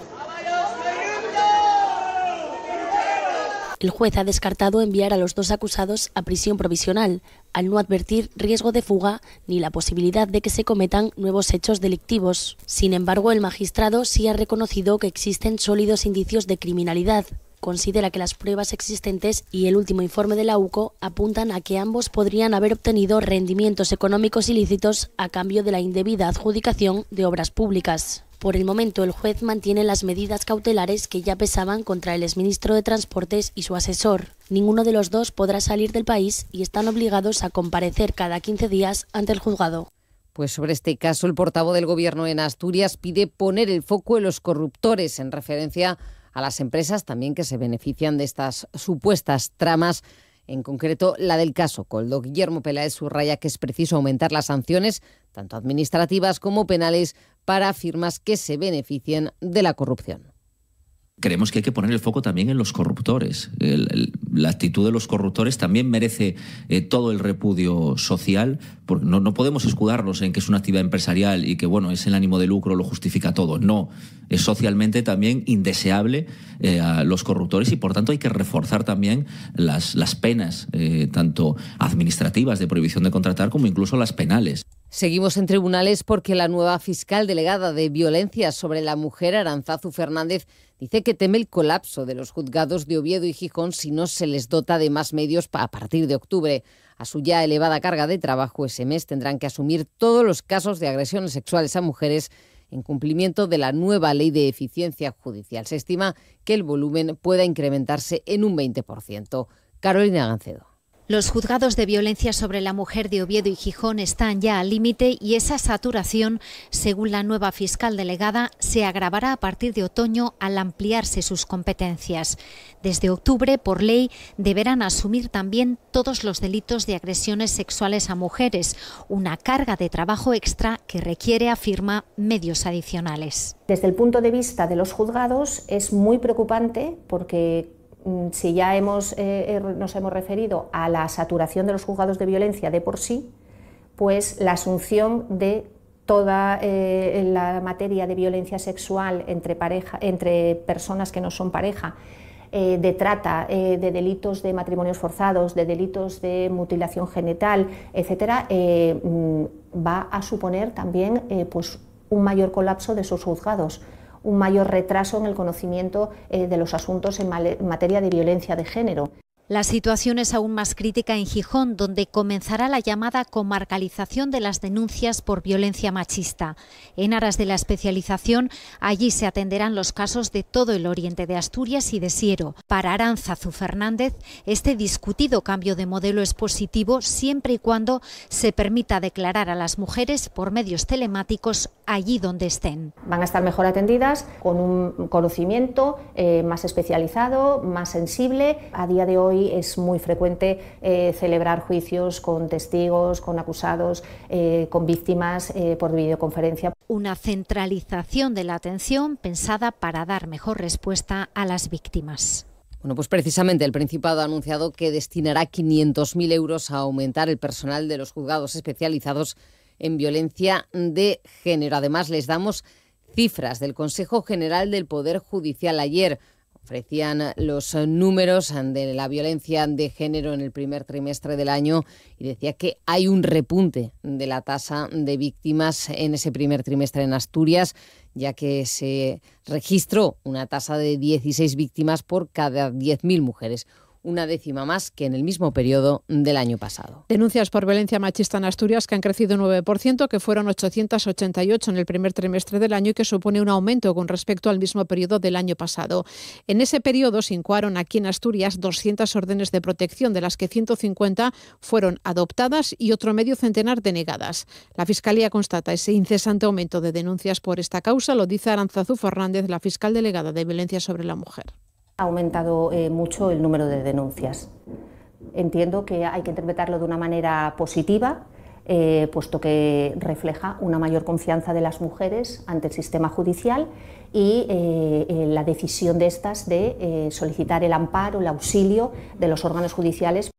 S23: El juez ha descartado enviar a los dos acusados a prisión provisional, al no advertir riesgo de fuga ni la posibilidad de que se cometan nuevos hechos delictivos. Sin embargo, el magistrado sí ha reconocido que existen sólidos indicios de criminalidad. Considera que las pruebas existentes y el último informe de la UCO apuntan a que ambos podrían haber obtenido rendimientos económicos ilícitos a cambio de la indebida adjudicación de obras públicas. Por el momento, el juez mantiene las medidas cautelares que ya pesaban contra el exministro de Transportes y su asesor. Ninguno de los dos podrá salir del país y están obligados a comparecer cada 15 días ante el juzgado.
S1: Pues sobre este caso, el portavoz del Gobierno en Asturias pide poner el foco en los corruptores, en referencia a las empresas también que se benefician de estas supuestas tramas, en concreto la del caso Koldo. Guillermo Peláez subraya que es preciso aumentar las sanciones, tanto administrativas como penales, para firmas que se beneficien de la corrupción.
S21: Creemos que hay que poner el foco también en los corruptores. La actitud de los corruptores también merece todo el repudio social, porque no podemos escudarnos en que es una actividad empresarial y que bueno, es el ánimo de lucro, lo justifica todo. No, es socialmente también indeseable a los corruptores y por tanto hay que reforzar también las penas, tanto administrativas de prohibición de contratar como incluso las penales.
S1: Seguimos en tribunales porque la nueva fiscal delegada de Violencia sobre la Mujer, Arantzazu Fernández, dice que teme el colapso de los juzgados de Oviedo y Gijón si no se les dota de más medios a partir de octubre. A su ya elevada carga de trabajo ese mes tendrán que asumir todos los casos de agresiones sexuales a mujeres en cumplimiento de la nueva Ley de Eficiencia Judicial. Se estima que el volumen pueda incrementarse en un 20%. Carolina Gancedo.
S8: Los juzgados de violencia sobre la mujer de Oviedo y Gijón están ya al límite y esa saturación, según la nueva fiscal delegada, se agravará a partir de otoño al ampliarse sus competencias. Desde octubre, por ley, deberán asumir también todos los delitos de agresiones sexuales a mujeres, una carga de trabajo extra que requiere, afirma, medios adicionales.
S9: Desde el punto de vista de los juzgados es muy preocupante porque si ya nos hemos referido a la saturación de los juzgados de violencia de por sí, pues la asunción de toda la materia de violencia sexual entre personas que no son pareja, de trata, de delitos de matrimonios forzados, de delitos de mutilación genital, etcétera, va a suponer también pues un mayor colapso de esos juzgados, un mayor retraso en el conocimiento de los asuntos en materia de violencia de género.
S8: La situación es aún más crítica en Gijón, donde comenzará la llamada comarcalización de las denuncias por violencia machista. En aras de la especialización, allí se atenderán los casos de todo el oriente de Asturias y de Siero. Para Arantzazu Fernández, este discutido cambio de modelo es positivo siempre y cuando se permita declarar a las mujeres por medios telemáticos allí donde estén.
S9: Van a estar mejor atendidas, con un conocimiento más especializado, más sensible. A día de hoy es muy frecuente celebrar juicios con testigos, con acusados, con víctimas por videoconferencia.
S8: Una centralización de la atención pensada para dar mejor respuesta a las víctimas.
S1: Bueno, pues precisamente el Principado ha anunciado que destinará 500.000 euros a aumentar el personal de los juzgados especializados en violencia de género. Además, les damos cifras del Consejo General del Poder Judicial. Ayer ofrecían los números de la violencia de género en el primer trimestre del año y decía que hay un repunte de la tasa de víctimas en ese primer trimestre en Asturias, ya que se registró una tasa de 16 víctimas por cada 10.000 mujeres. Una décima más que en el mismo periodo del año pasado.
S5: Denuncias por violencia machista en Asturias que han crecido un 9%, que fueron 888 en el primer trimestre del año y que supone un aumento con respecto al mismo periodo del año pasado. En ese periodo se incoaron aquí en Asturias 200 órdenes de protección, de las que 150 fueron adoptadas y otro medio centenar denegadas. La Fiscalía constata ese incesante aumento de denuncias por esta causa, lo dice Arantzazu Fernández, la fiscal delegada de Violencia sobre la Mujer.
S9: Ha aumentado mucho el número de denuncias. Entiendo que hay que interpretarlo de una manera positiva, puesto que refleja una mayor confianza de las mujeres ante el sistema judicial y la decisión de estas de solicitar el amparo, el auxilio de los órganos judiciales.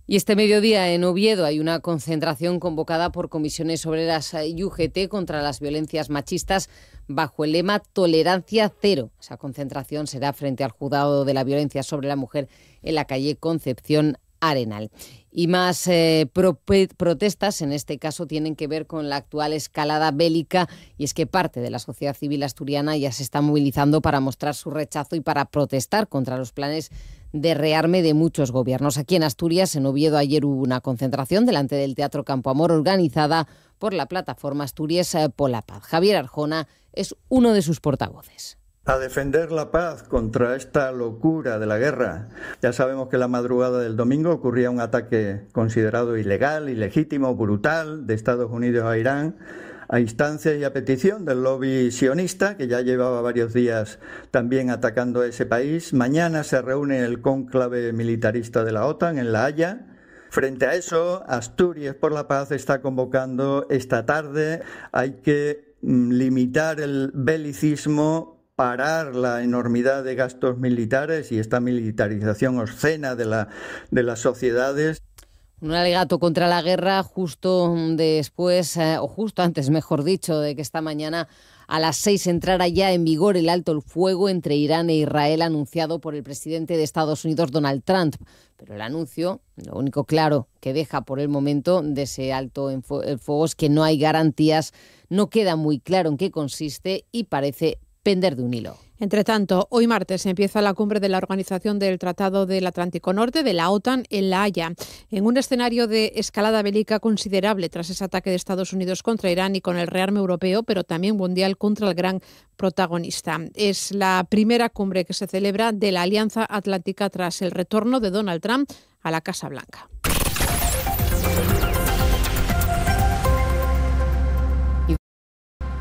S1: Y este mediodía en Oviedo hay una concentración convocada por comisiones obreras y UGT contra las violencias machistas bajo el lema Tolerancia Cero. Esa concentración será frente al Juzgado de la Violencia sobre la Mujer en la calle Concepción Arenal. Y más protestas, en este caso, tienen que ver con la actual escalada bélica, y es que parte de la sociedad civil asturiana ya se está movilizando para mostrar su rechazo y para protestar contra los planes de rearme de muchos gobiernos. Aquí en Asturias, en Oviedo, ayer hubo una concentración delante del Teatro Campo Amor organizada por la plataforma Asturias por la Paz. Javier Arjona es uno de sus portavoces.
S10: A defender la paz contra esta locura de la guerra. Ya sabemos que la madrugada del domingo ocurría un ataque considerado ilegal, ilegítimo, brutal de Estados Unidos a Irán, a instancia y a petición del lobby sionista, que ya llevaba varios días también atacando a ese país. Mañana se reúne el cónclave militarista de la OTAN en La Haya. Frente a eso, Asturias por la Paz está convocando esta tarde. Hay que limitar el belicismo, parar la enormidad de gastos militares y esta militarización obscena de las sociedades.
S1: Un alegato contra la guerra justo después, o justo antes, mejor dicho, de que esta mañana a las 6 entrara ya en vigor el alto el fuego entre Irán e Israel anunciado por el presidente de Estados Unidos, Donald Trump. Pero el anuncio, lo único claro que deja por el momento de ese alto el fuego es que no hay garantías, no queda muy claro en qué consiste y parece pender de un hilo.
S5: Entre tanto, hoy martes empieza la cumbre de la Organización del Tratado del Atlántico Norte, de la OTAN, en La Haya, en un escenario de escalada bélica considerable tras ese ataque de Estados Unidos contra Irán y con el rearme europeo, pero también mundial contra el gran protagonista. Es la primera cumbre que se celebra de la Alianza Atlántica tras el retorno de Donald Trump a la Casa Blanca.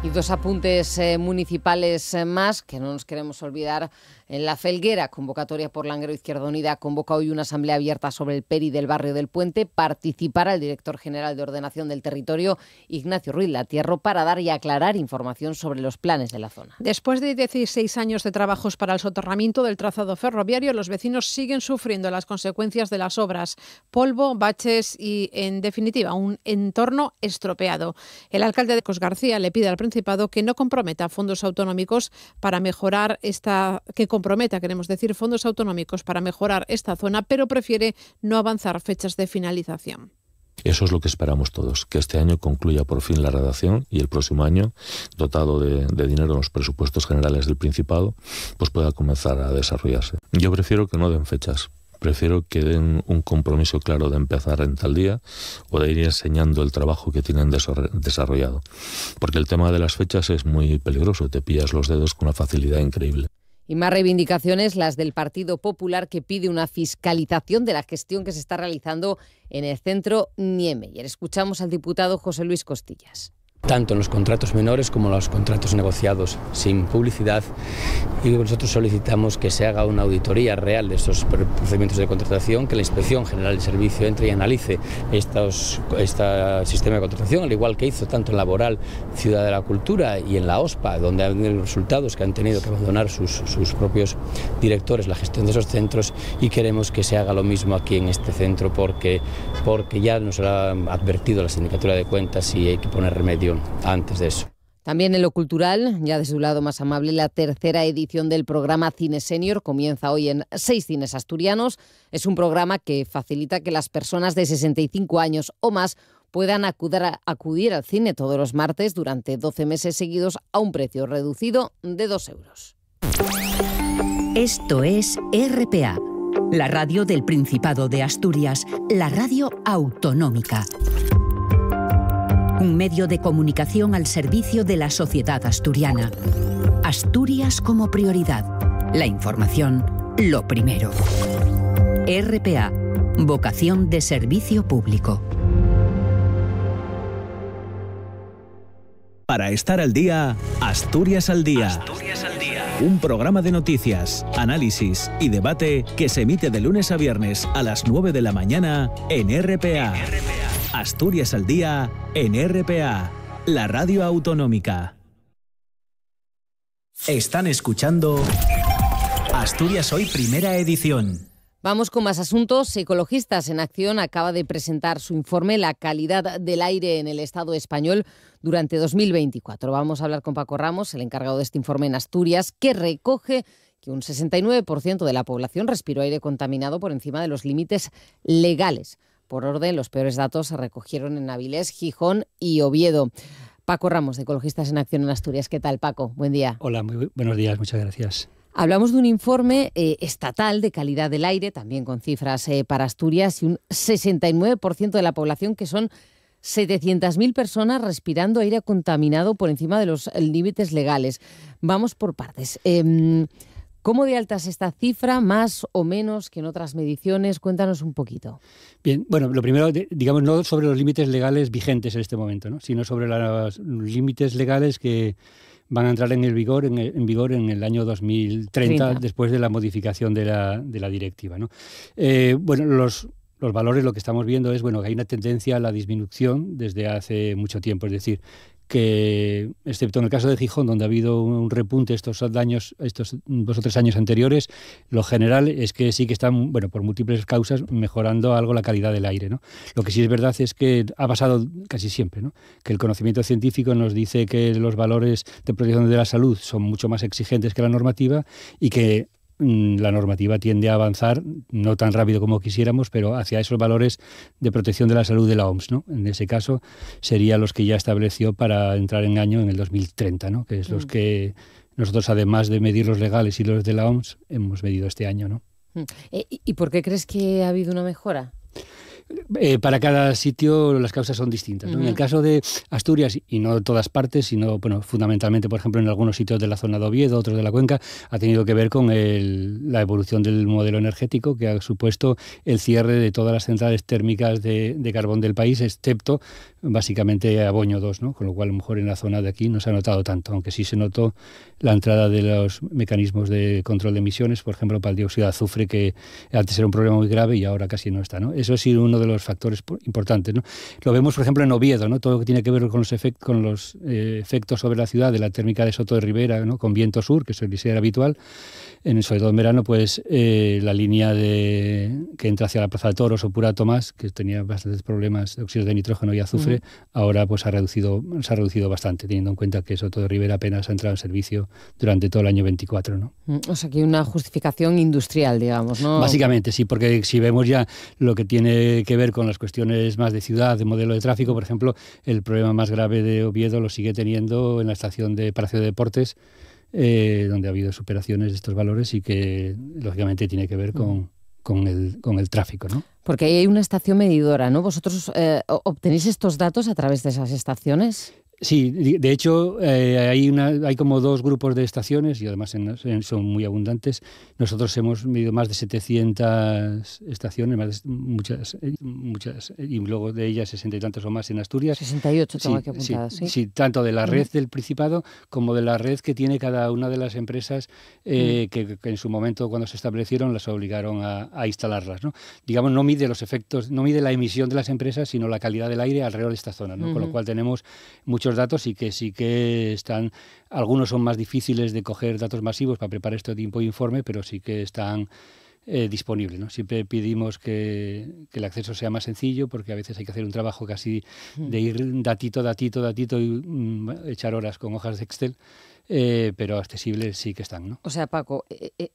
S1: Y dos apuntes municipales más que no nos queremos olvidar. En La Felguera, convocatoria por Langreo Izquierda Unida, convoca hoy una asamblea abierta sobre el PERI del barrio del Puente. Participará el director general de Ordenación del Territorio, Ignacio Ruiz Latierro, para dar y aclarar información sobre los planes de la zona.
S5: Después de 16 años de trabajos para el soterramiento del trazado ferroviario, los vecinos siguen sufriendo las consecuencias de las obras. Polvo, baches y, en definitiva, un entorno estropeado. El alcalde de Cos García le pide al Principado que no comprometa fondos autonómicos para mejorar fondos autonómicos para mejorar esta zona, pero prefiere no avanzar fechas de finalización.
S11: Eso es lo que esperamos todos, que este año concluya por fin la redacción y el próximo año, dotado de dinero en los presupuestos generales del Principado, pues pueda comenzar a desarrollarse. Yo prefiero que no den fechas. Prefiero que den un compromiso claro de empezar en tal día o de ir enseñando el trabajo que tienen desarrollado. Porque el tema de las fechas es muy peligroso, te pillas los dedos con una facilidad increíble.
S1: Y más reivindicaciones, las del Partido Popular, que pide una fiscalización de la gestión que se está realizando en el centro Niemeyer. Escuchamos al diputado José Luis Costillas.
S12: Tanto en los contratos menores como en los contratos negociados sin publicidad, y nosotros solicitamos que se haga una auditoría real de estos procedimientos de contratación, que la Inspección General del Servicio entre y analice este sistema de contratación, al igual que hizo tanto en Laboral, Ciudad de la Cultura y en la OSPA, donde han habido resultados que han tenido que abandonar sus propios directores la gestión de esos centros, y queremos que se haga lo mismo aquí en este centro porque ya nos lo ha advertido la Sindicatura de Cuentas y hay que poner remedio antes de eso.
S1: También en lo cultural, ya desde un lado más amable, la tercera edición del programa Cine Senior comienza hoy en 6 cines asturianos. Es un programa que facilita que las personas de 65 años o más puedan acudir al cine todos los martes durante 12 meses seguidos a un precio reducido de 2 euros.
S13: Esto es RPA, la radio del Principado de Asturias, la radio autonómica. Un medio de comunicación al servicio de la sociedad asturiana. Asturias como prioridad. La información, lo primero. RPA, vocación de servicio público.
S2: Para estar al día, Asturias al día.
S13: Asturias al día.
S2: Un programa de noticias, análisis y debate que se emite de lunes a viernes a las 9 de la mañana en RPA. Asturias al día en RPA, la radio autonómica. Están escuchando Asturias Hoy, primera edición.
S1: Vamos con más asuntos. Ecologistas en Acción acaba de presentar su informe La calidad del aire en el Estado español durante 2024. Vamos a hablar con Paco Ramos, el encargado de este informe en Asturias, que recoge que un 69% de la población respiró aire contaminado por encima de los límites legales. Por orden, los peores datos se recogieron en Avilés, Gijón y Oviedo. Paco Ramos, de Ecologistas en Acción en Asturias. ¿Qué tal, Paco? Buen día.
S24: Hola, muy buenos días, muchas gracias.
S1: Hablamos de un informe estatal de calidad del aire, también con cifras para Asturias, y un 69% de la población, que son 700.000 personas respirando aire contaminado por encima de los límites legales. Vamos por partes. ¿Cómo de alta es esta cifra, más o menos que en otras mediciones? Cuéntanos un poquito.
S24: Bien, bueno, lo primero, digamos, no sobre los límites legales vigentes en este momento, ¿no?, sino sobre los límites legales que van a entrar en vigor en el año 2030, después de la modificación de la directiva, ¿no? Bueno, los valores, lo que estamos viendo es que hay una tendencia a la disminución desde hace mucho tiempo. Es decir, que, excepto en el caso de Gijón, donde ha habido un repunte estos 2 o 3 años anteriores, lo general es que sí que están, bueno, por múltiples causas, mejorando algo la calidad del aire, ¿no? Lo que sí es verdad es que ha pasado casi siempre, ¿no? Que el conocimiento científico nos dice que los valores de protección de la salud son mucho más exigentes que la normativa y que la normativa tiende a avanzar, no tan rápido como quisiéramos, pero hacia esos valores de protección de la salud de la OMS, ¿no? En ese caso serían los que ya estableció para entrar en año en el 2030, ¿no? Que es los que nosotros, además de medir los legales y los de la OMS, hemos medido este año, ¿no?
S1: ¿Y por qué crees que ha habido una mejora?
S24: Para cada sitio las causas son distintas, ¿no? En el caso de Asturias, y no en todas partes, sino bueno, fundamentalmente, por ejemplo, en algunos sitios de la zona de Oviedo, otros de la Cuenca, ha tenido que ver con la evolución del modelo energético, que ha supuesto el cierre de todas las centrales térmicas de carbón del país, excepto básicamente Aboño 2, ¿no? Con lo cual a lo mejor en la zona de aquí no se ha notado tanto, aunque sí se notó la entrada de los mecanismos de control de emisiones, por ejemplo, para el dióxido de azufre, que antes era un problema muy grave y ahora casi no está, ¿no? Eso ha sido uno de los factores importantes, ¿no? Lo vemos, por ejemplo, en Oviedo, ¿no? Todo lo que tiene que ver con los efectos sobre la ciudad de la térmica de Soto de Ribera, ¿no? Con viento sur, que suele ser habitual, sobre todo en verano, pues la línea que entra hacia la Plaza de Toros o Pura Tomás, que tenía bastantes problemas de óxidos de nitrógeno y azufre, ahora pues se ha reducido bastante, teniendo en cuenta que Soto de Ribera apenas ha entrado en servicio durante todo el año 24, ¿no?
S1: O sea, que hay una justificación industrial, digamos, ¿no?
S24: Básicamente, sí, porque si vemos ya lo que tiene que ver con las cuestiones más de ciudad, de modelo de tráfico, por ejemplo, el problema más grave de Oviedo lo sigue teniendo en la estación de Palacio de Deportes, donde ha habido superaciones de estos valores y que, lógicamente, tiene que ver con el tráfico, ¿no?
S1: Porque ahí hay una estación medidora, ¿no? ¿Vosotros obtenéis estos datos a través de esas estaciones?
S24: Sí, de hecho hay como 2 grupos de estaciones y además son muy abundantes. Nosotros hemos medido más de 700 estaciones, muchas, y luego de ellas 60 y tantos o más en Asturias.
S1: 68 tengo aquí apuntadas, ¿sí?
S24: Sí, tanto de la red del Principado como de la red que tiene cada una de las empresas que en su momento, cuando se establecieron, las obligaron a instalarlas, ¿no? Digamos, no mide los efectos, no mide la emisión de las empresas, sino la calidad del aire alrededor de esta zona, ¿no? Con lo cual tenemos muchos datos y que sí que están, algunos son más difíciles de coger datos masivos para preparar este tipo de informe, pero sí que están disponibles, ¿no? Siempre pedimos que el acceso sea más sencillo, porque a veces hay que hacer un trabajo casi de ir datito y echar horas con hojas de Excel. Pero accesibles sí que están, ¿no?
S1: O sea, Paco,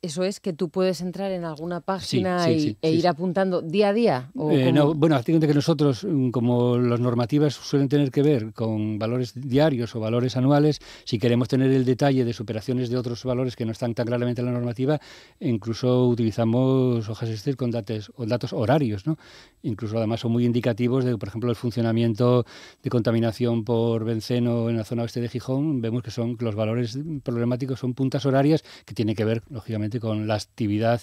S1: ¿eso es que tú puedes entrar en alguna página e ir apuntando día a día? ¿O
S24: no, bueno, fíjate que nosotros, como las normativas suelen tener que ver con valores diarios o valores anuales, si queremos tener el detalle de superaciones de otros valores que no están tan claramente en la normativa, incluso utilizamos hojas Excel con datos horarios, ¿no? Incluso además son muy indicativos de, por ejemplo, el funcionamiento de contaminación por benceno en la zona oeste de Gijón. Vemos que los valores problemáticos son puntas horarias que tienen que ver, lógicamente, con la actividad,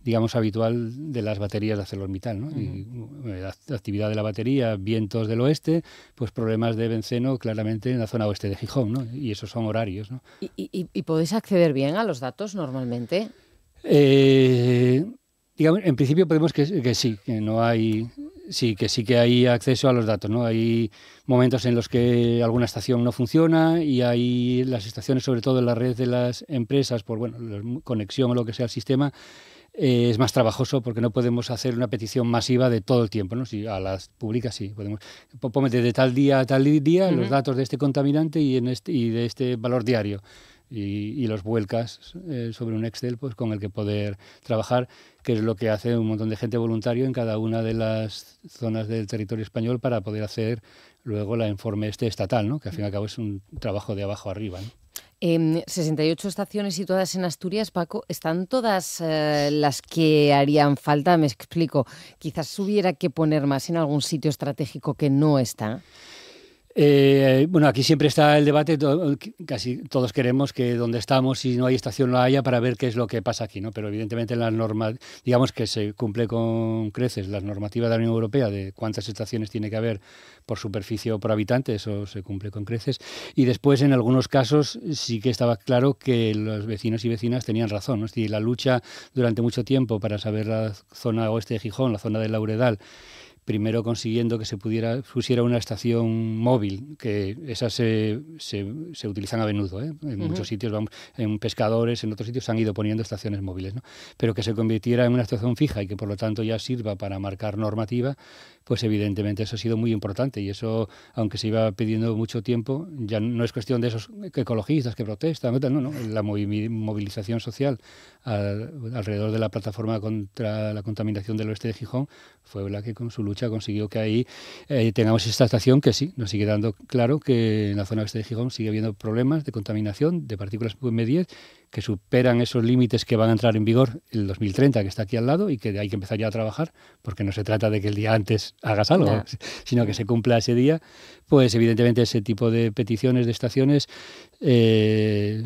S24: digamos, habitual de las baterías de ArcelorMittal, ¿no? Y la actividad de la batería, vientos del oeste, pues problemas de benceno claramente en la zona oeste de Gijón, ¿no? Y esos son horarios, ¿no?
S1: ¿Y podéis acceder bien a los datos normalmente?
S24: Digamos, en principio podemos que sí, que no hay... Sí que hay acceso a los datos, ¿no? Hay momentos en los que alguna estación no funciona y hay las estaciones, sobre todo en la red de las empresas, por la conexión o lo que sea al sistema, es más trabajoso porque no podemos hacer una petición masiva de todo el tiempo, ¿no? Si a las públicas sí podemos. Ponme de tal día a tal día los datos de este contaminante y de este valor diario. Y los vuelcas sobre un Excel, pues con el que poder trabajar, que es lo que hace un montón de gente voluntario en cada una de las zonas del territorio español para poder hacer luego la informe estatal, ¿no? Que al fin y al cabo es un trabajo de abajo arriba, ¿no?
S1: 68 estaciones situadas en Asturias, Paco, ¿están todas las que harían falta? Me explico, quizás hubiera que poner más en algún sitio estratégico que no está.
S24: Bueno, aquí siempre está el debate, casi todos queremos que donde estamos, si no hay estación, lo haya para ver qué es lo que pasa aquí, ¿no? Pero evidentemente las normas, digamos que se cumple con creces las normativas de la Unión Europea de cuántas estaciones tiene que haber por superficie o por habitante, eso se cumple con creces. Y después, en algunos casos, sí que estaba claro que los vecinos y vecinas tenían razón, ¿no? Es decir, la lucha durante mucho tiempo para saber la zona oeste de Gijón, la zona del Lauredal, primero consiguiendo que se pusiera una estación móvil, que esas se utilizan a menudo, ¿eh? En muchos sitios, en pescadores, en otros sitios se han ido poniendo estaciones móviles, ¿no? Pero que se convirtiera en una estación fija y que por lo tanto ya sirva para marcar normativa, pues evidentemente eso ha sido muy importante, y eso, aunque se iba pidiendo mucho tiempo, ya no es cuestión de esos ecologistas que protestan, no, la movilización social alrededor de la plataforma contra la contaminación del oeste de Gijón fue la que con su lucha consiguió que ahí tengamos esta estación que sí, nos sigue dando claro que en la zona oeste de Gijón sigue habiendo problemas de contaminación de partículas PM10 que superan esos límites que van a entrar en vigor el 2030, que está aquí al lado, y que hay que empezar ya a trabajar, porque no se trata de que el día antes hagas algo, sino que se cumpla ese día. Pues evidentemente ese tipo de peticiones de estaciones es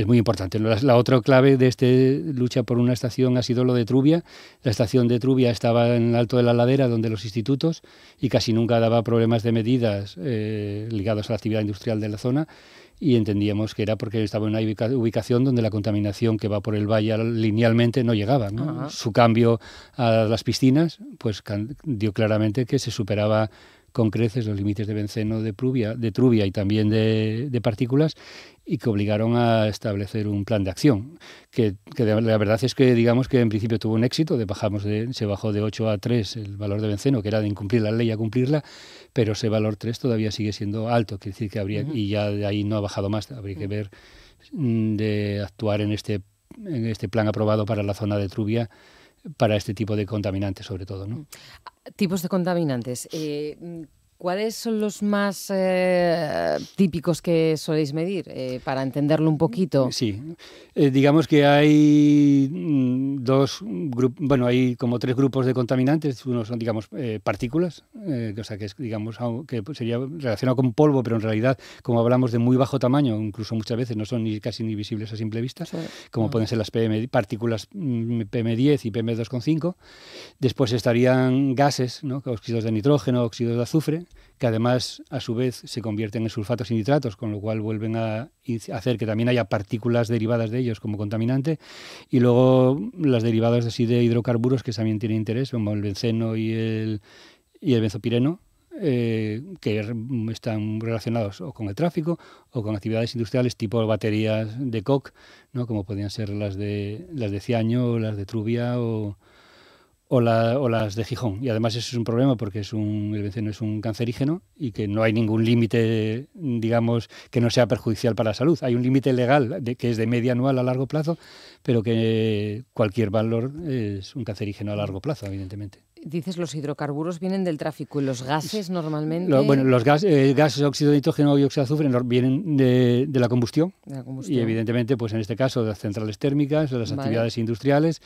S24: muy importante. La otra clave de esta lucha por una estación ha sido lo de Trubia. La estación de Trubia estaba en el alto de la ladera, donde los institutos, y casi nunca daba problemas de medidas ligados a la actividad industrial de la zona, y entendíamos que era porque estaba en una ubicación donde la contaminación que va por el valle linealmente no llegaba, ¿no? Su cambio a las piscinas pues dio claramente que se superaba con creces los límites de benceno de Trubia y también de partículas, y que obligaron a establecer un plan de acción, que la verdad es que digamos que en principio tuvo un éxito, se bajó de 8 a 3 el valor de benceno, que era de incumplir la ley a cumplirla, pero ese valor 3 todavía sigue siendo alto, quiere decir que habría, y ya de ahí no ha bajado más, habría que ver de actuar en este plan aprobado para la zona de Trubia, para este tipo de contaminantes sobre todo, ¿no?
S1: Tipos de contaminantes. ¿Cuáles son los más típicos que soléis medir? Para entenderlo un poquito.
S24: Sí, digamos que hay hay como 3 grupos de contaminantes. Uno son, digamos, partículas, o sea, que es, digamos, que sería relacionado con polvo, pero en realidad, como hablamos de muy bajo tamaño, incluso muchas veces no son casi ni visibles a simple vista, como pueden ser las partículas PM10 y PM2,5. Después estarían gases, ¿no? Óxidos de nitrógeno, óxidos de azufre, que además a su vez se convierten en sulfatos y nitratos, con lo cual vuelven a hacer que también haya partículas derivadas de ellos como contaminante, y luego las derivadas de hidrocarburos que también tienen interés, como el benceno y el benzopireno, que están relacionados o con el tráfico o con actividades industriales tipo baterías de coque, ¿no? Como podrían ser las de Ciaño o las de Trubia o las de Gijón. Y además eso es un problema porque el benceno es un cancerígeno y que no hay ningún límite, digamos, que no sea perjudicial para la salud. Hay un límite legal que es de media anual a largo plazo, pero que cualquier valor es un cancerígeno a largo plazo, evidentemente.
S1: Dices, los hidrocarburos vienen del tráfico, y los gases normalmente...
S24: Los gases, óxido de nitrógeno y óxido de azufre vienen de la combustión. Y evidentemente, pues en este caso, de las centrales térmicas, de las actividades industriales,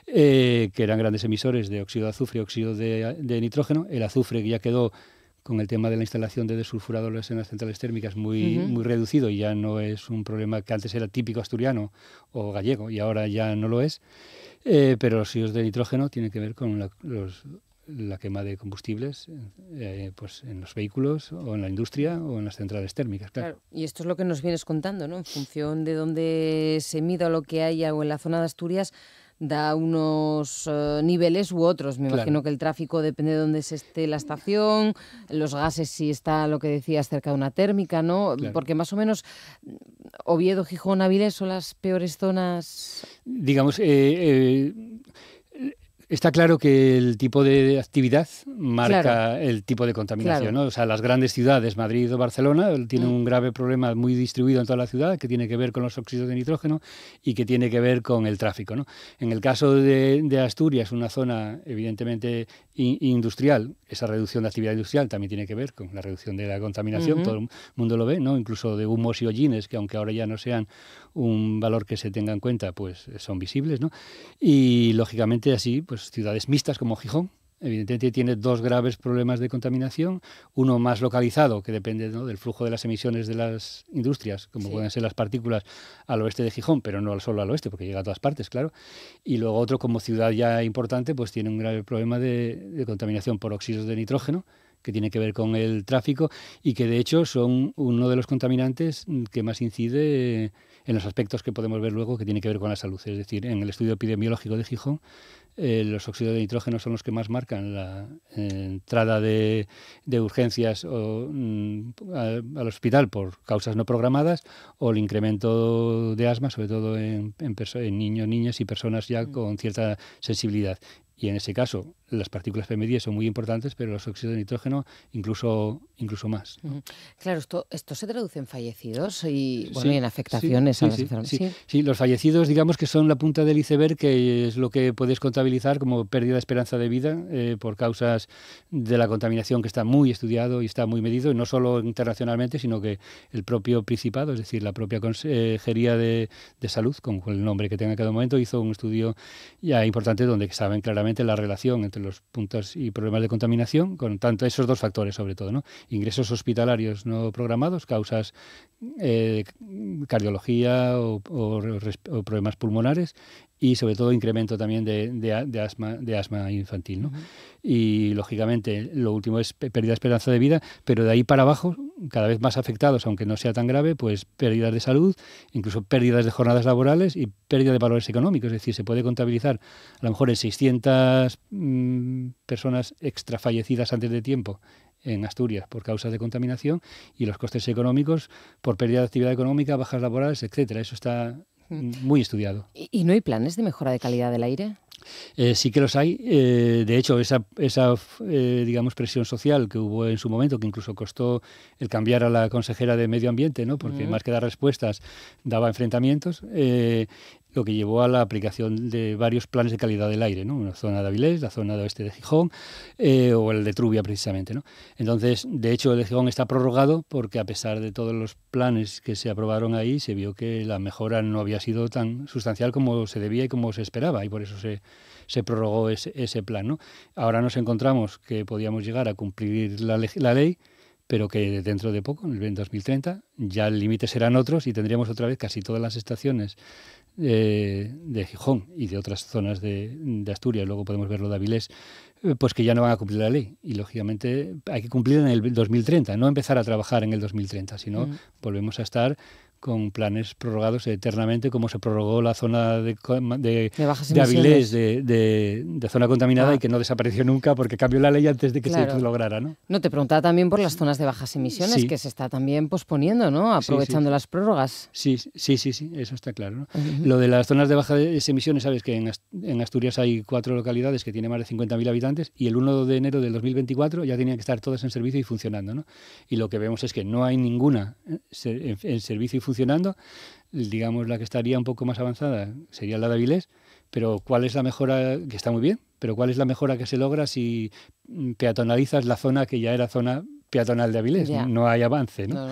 S24: que eran grandes emisores de óxido de azufre y óxido de nitrógeno. El azufre, que ya quedó con el tema de la instalación de desulfuradores en las centrales térmicas muy reducido, y ya no es un problema que antes era típico asturiano o gallego y ahora ya no lo es. Pero los óxidos de nitrógeno tienen que ver con la quema de combustibles pues en los vehículos o en la industria o en las centrales térmicas. Claro.
S1: Y esto es lo que nos vienes contando, ¿no? En función de dónde se mida o lo que haya o en la zona de Asturias, da unos niveles u otros. Me imagino que el tráfico depende de dónde se esté la estación, los gases si está, lo que decías, cerca de una térmica, ¿no? Claro. Porque más o menos Oviedo, Gijón, Avilés son las peores zonas.
S24: Digamos, está claro que el tipo de actividad marca el tipo de contaminación, ¿no? O sea, las grandes ciudades, Madrid o Barcelona, tienen un grave problema muy distribuido en toda la ciudad, que tiene que ver con los óxidos de nitrógeno y que tiene que ver con el tráfico, ¿no? En el caso de Asturias, una zona evidentemente industrial, esa reducción de actividad industrial también tiene que ver con la reducción de la contaminación, todo el mundo lo ve, ¿no? Incluso de humos y hollines, que aunque ahora ya no sean un valor que se tenga en cuenta, pues son visibles, ¿no? Y lógicamente así, pues ciudades mixtas como Gijón, evidentemente tiene 2 graves problemas de contaminación, uno más localizado, que depende, ¿no?, del flujo de las emisiones de las industrias, como pueden ser las partículas al oeste de Gijón, pero no solo al oeste, porque llega a todas partes, claro. Y luego otro, como ciudad ya importante, pues tiene un grave problema de contaminación por óxidos de nitrógeno, que tiene que ver con el tráfico y que de hecho son uno de los contaminantes que más incide en los aspectos que podemos ver luego que tiene que ver con la salud. Es decir, en el estudio epidemiológico de Gijón, los óxidos de nitrógeno son los que más marcan la entrada de urgencias al hospital por causas no programadas o el incremento de asma, sobre todo en niños, niñas y personas ya con cierta sensibilidad. Y en ese caso, las partículas PM10 son muy importantes, pero los óxidos de nitrógeno incluso más, ¿no?
S1: Claro, esto se traduce en fallecidos y, bueno, y en afectaciones a las enfermedades.
S24: Sí, los fallecidos, digamos que son la punta del iceberg, que es lo que puedes contabilizar como pérdida de esperanza de vida por causas de la contaminación, que está muy estudiado y está muy medido, y no solo internacionalmente, sino que el propio Principado, es decir, la propia Consejería de Salud, con el nombre que tenga en cada momento, hizo un estudio ya importante donde saben claramente la relación entre los puntos y problemas de contaminación, con tanto esos dos factores sobre todo, ¿no? Ingresos hospitalarios no programados, causas cardiología o problemas pulmonares y sobre todo incremento también de asma infantil, ¿no? Y lógicamente lo último es pérdida de esperanza de vida, pero de ahí para abajo, cada vez más afectados, aunque no sea tan grave, pues pérdidas de salud, incluso pérdidas de jornadas laborales y pérdida de valores económicos. Es decir, se puede contabilizar a lo mejor en 600 personas extra fallecidas antes de tiempo en Asturias por causas de contaminación y los costes económicos por pérdida de actividad económica, bajas laborales, etcétera. Eso está muy estudiado.
S1: ¿Y no hay planes de mejora de calidad del aire?
S24: Sí que los hay. De hecho, esa digamos, presión social que hubo en su momento, que incluso costó el cambiar a la consejera de Medio Ambiente, ¿no? Porque más que dar respuestas, daba enfrentamientos, lo que llevó a la aplicación de varios planes de calidad del aire, ¿no? Una zona de Avilés, la zona de oeste de Gijón, o el de Trubia precisamente, ¿no? Entonces, de hecho, el de Gijón está prorrogado porque a pesar de todos los planes que se aprobaron ahí, se vio que la mejora no había sido tan sustancial como se debía y como se esperaba, y por eso se prorrogó ese plan, ¿no? Ahora nos encontramos que podíamos llegar a cumplir la ley, pero que dentro de poco, en el 2030, ya el límite serán otros y tendríamos otra vez casi todas las estaciones de Gijón y de otras zonas de Asturias, luego podemos verlo de Avilés, pues que ya no van a cumplir la ley. Y lógicamente hay que cumplir en el 2030, no empezar a trabajar en el 2030, sino volvemos a estar con planes prorrogados eternamente, como se prorrogó la zona de Avilés, de zona contaminada, y que no desapareció nunca porque cambió la ley antes de que se lograra, ¿no?
S1: No, te preguntaba también por las zonas de bajas emisiones, que se está también posponiendo, ¿no? Aprovechando las prórrogas.
S24: Sí, eso está claro, ¿no? Lo de las zonas de bajas emisiones, sabes que en Asturias hay 4 localidades que tienen más de 50.000 habitantes y el 1 de enero del 2024 ya tenían que estar todas en servicio y funcionando, ¿no? Y lo que vemos es que no hay ninguna en servicio y funcionando. Digamos, la que estaría un poco más avanzada sería la de Avilés, pero ¿cuál es la mejora? Que está muy bien, pero ¿cuál es la mejora que se logra si peatonalizas la zona que ya era zona peatonal de Avilés? No hay avance, ¿no?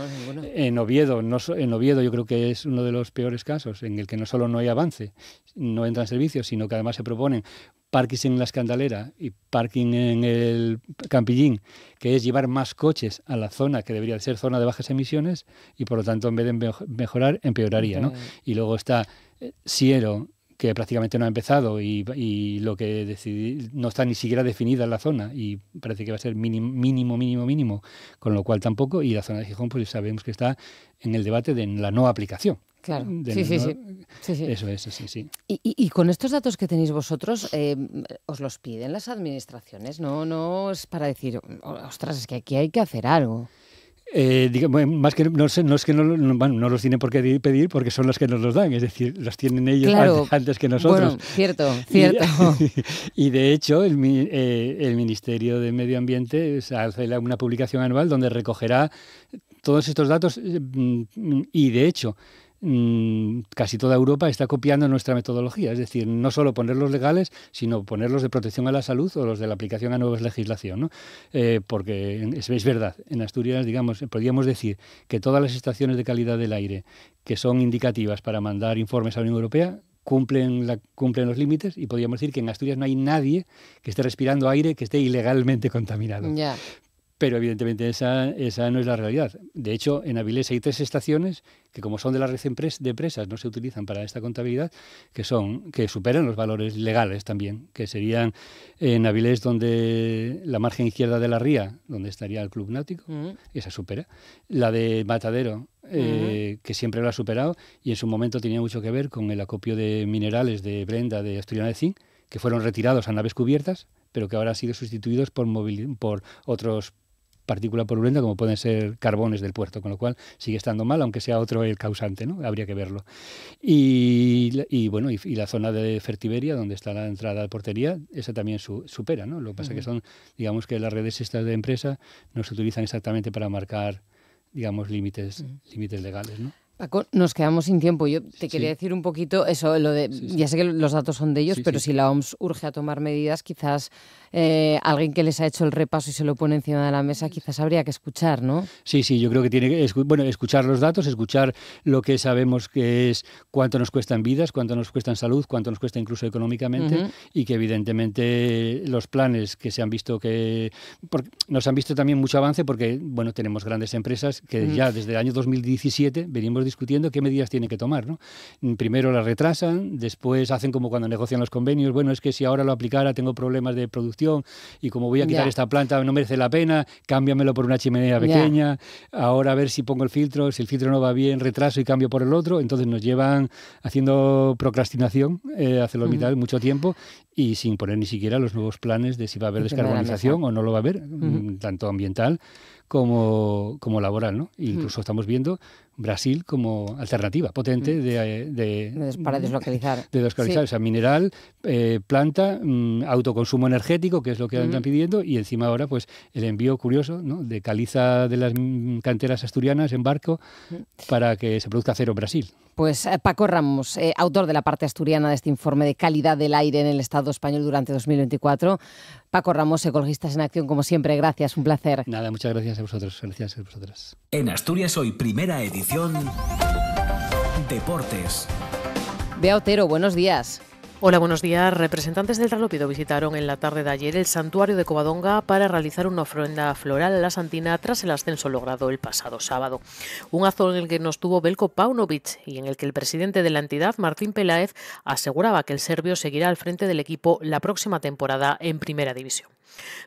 S24: En Oviedo yo creo que es uno de los peores casos en el que no solo no hay avance, no entran servicios, sino que además se proponen parkings en la Escandalera y parking en el Campillín, que es llevar más coches a la zona que debería ser zona de bajas emisiones y por lo tanto en vez de mejorar, empeoraría, ¿no? Y luego está Siero, que prácticamente no ha empezado y lo que decidí no está ni siquiera definida la zona y parece que va a ser mínimo, con lo cual tampoco, y la zona de Gijón pues sabemos que está en el debate de la no aplicación.
S1: Claro, sí.
S24: Eso es, sí.
S1: Y con estos datos que tenéis vosotros, ¿os los piden las administraciones? No es para decir, ostras, es que aquí hay que hacer algo.
S24: Más que no es que no los tienen por qué pedir porque son los que nos los dan, es decir, los tienen ellos antes que nosotros.
S1: Bueno, cierto.
S24: Y de hecho el Ministerio de Medio Ambiente hace una publicación anual donde recogerá todos estos datos y de hecho casi toda Europa está copiando nuestra metodología, es decir, no solo ponerlos legales, sino ponerlos de protección a la salud o los de la aplicación a nuevas legislación, ¿no? Porque es verdad, en Asturias, digamos, podríamos decir que todas las estaciones de calidad del aire que son indicativas para mandar informes a la Unión Europea cumplen los límites y podríamos decir que en Asturias no hay nadie que esté respirando aire que esté ilegalmente contaminado.
S1: Ya.
S24: pero evidentemente esa no es la realidad. De hecho, en Avilés hay 3 estaciones que, como son de la red de empresas, no se utilizan para esta contabilidad, que superan los valores legales también, que serían en Avilés, donde la margen izquierda de la ría, donde estaría el Club Náutico, esa supera. La de Matadero, que siempre lo ha superado, y en su momento tenía mucho que ver con el acopio de minerales de Brenda, de Asturiana de Zinc, que fueron retirados a naves cubiertas, pero que ahora han sido sustituidos por otros partícula purulenta, como pueden ser carbones del puerto, con lo cual sigue estando mal, aunque sea otro el causante, ¿no? Habría que verlo. Y la zona de Fertiberia, donde está la entrada de portería, esa también supera, ¿no? Lo que pasa es que son, digamos, que las redes estas de empresa no se utilizan exactamente para marcar, digamos, límites legales, ¿no?
S1: Paco, nos quedamos sin tiempo. Yo te quería decir un poquito eso, lo de, ya sé que los datos son de ellos, pero si la OMS urge a tomar medidas, quizás alguien que les ha hecho el repaso y se lo pone encima de la mesa, quizás habría que escuchar, ¿no?
S24: Sí, yo creo que tiene que escuchar los datos, escuchar lo que sabemos que es cuánto nos cuesta en vidas, cuánto nos cuesta en salud, cuánto nos cuesta incluso económicamente, y que evidentemente los planes que se han visto nos han visto también mucho avance, porque tenemos grandes empresas que ya desde el año 2017 venimos discutiendo qué medidas tienen que tomar, ¿no? Primero las retrasan, después hacen como cuando negocian los convenios, es que si ahora lo aplicara tengo problemas de producción y como voy a quitar esta planta no merece la pena, cámbiamelo por una chimenea pequeña, ahora a ver si pongo el filtro, si el filtro no va bien, retraso y cambio por el otro. Entonces nos llevan haciendo procrastinación, hacerlo vital mucho tiempo, y sin poner ni siquiera los nuevos planes de si va a haber descarbonización o no lo va a haber, tanto ambiental como laboral, ¿no? Incluso estamos viendo Brasil como alternativa potente
S1: para deslocalizar.
S24: O sea, mineral, planta, autoconsumo energético, que es lo que están pidiendo, y encima ahora pues el envío curioso, ¿no?, de caliza de las canteras asturianas en barco para que se produzca acero en Brasil.
S1: Pues Paco Ramos, autor de la parte asturiana de este informe de calidad del aire en el Estado español durante 2024. Paco Ramos, Ecologistas en Acción, como siempre, gracias, un placer.
S24: Nada, muchas gracias a vosotros, gracias a vosotras.
S2: En Asturias Hoy, primera edición, Deportes.
S1: Bea Otero, buenos días.
S3: Hola, buenos días. Representantes del Ralópido visitaron en la tarde de ayer el santuario de Covadonga para realizar una ofrenda floral a la Santina tras el ascenso logrado el pasado sábado. Un acto en el que no estuvo Belko Paunovic y en el que el presidente de la entidad, Martín Peláez, aseguraba que el serbio seguirá al frente del equipo la próxima temporada en Primera División.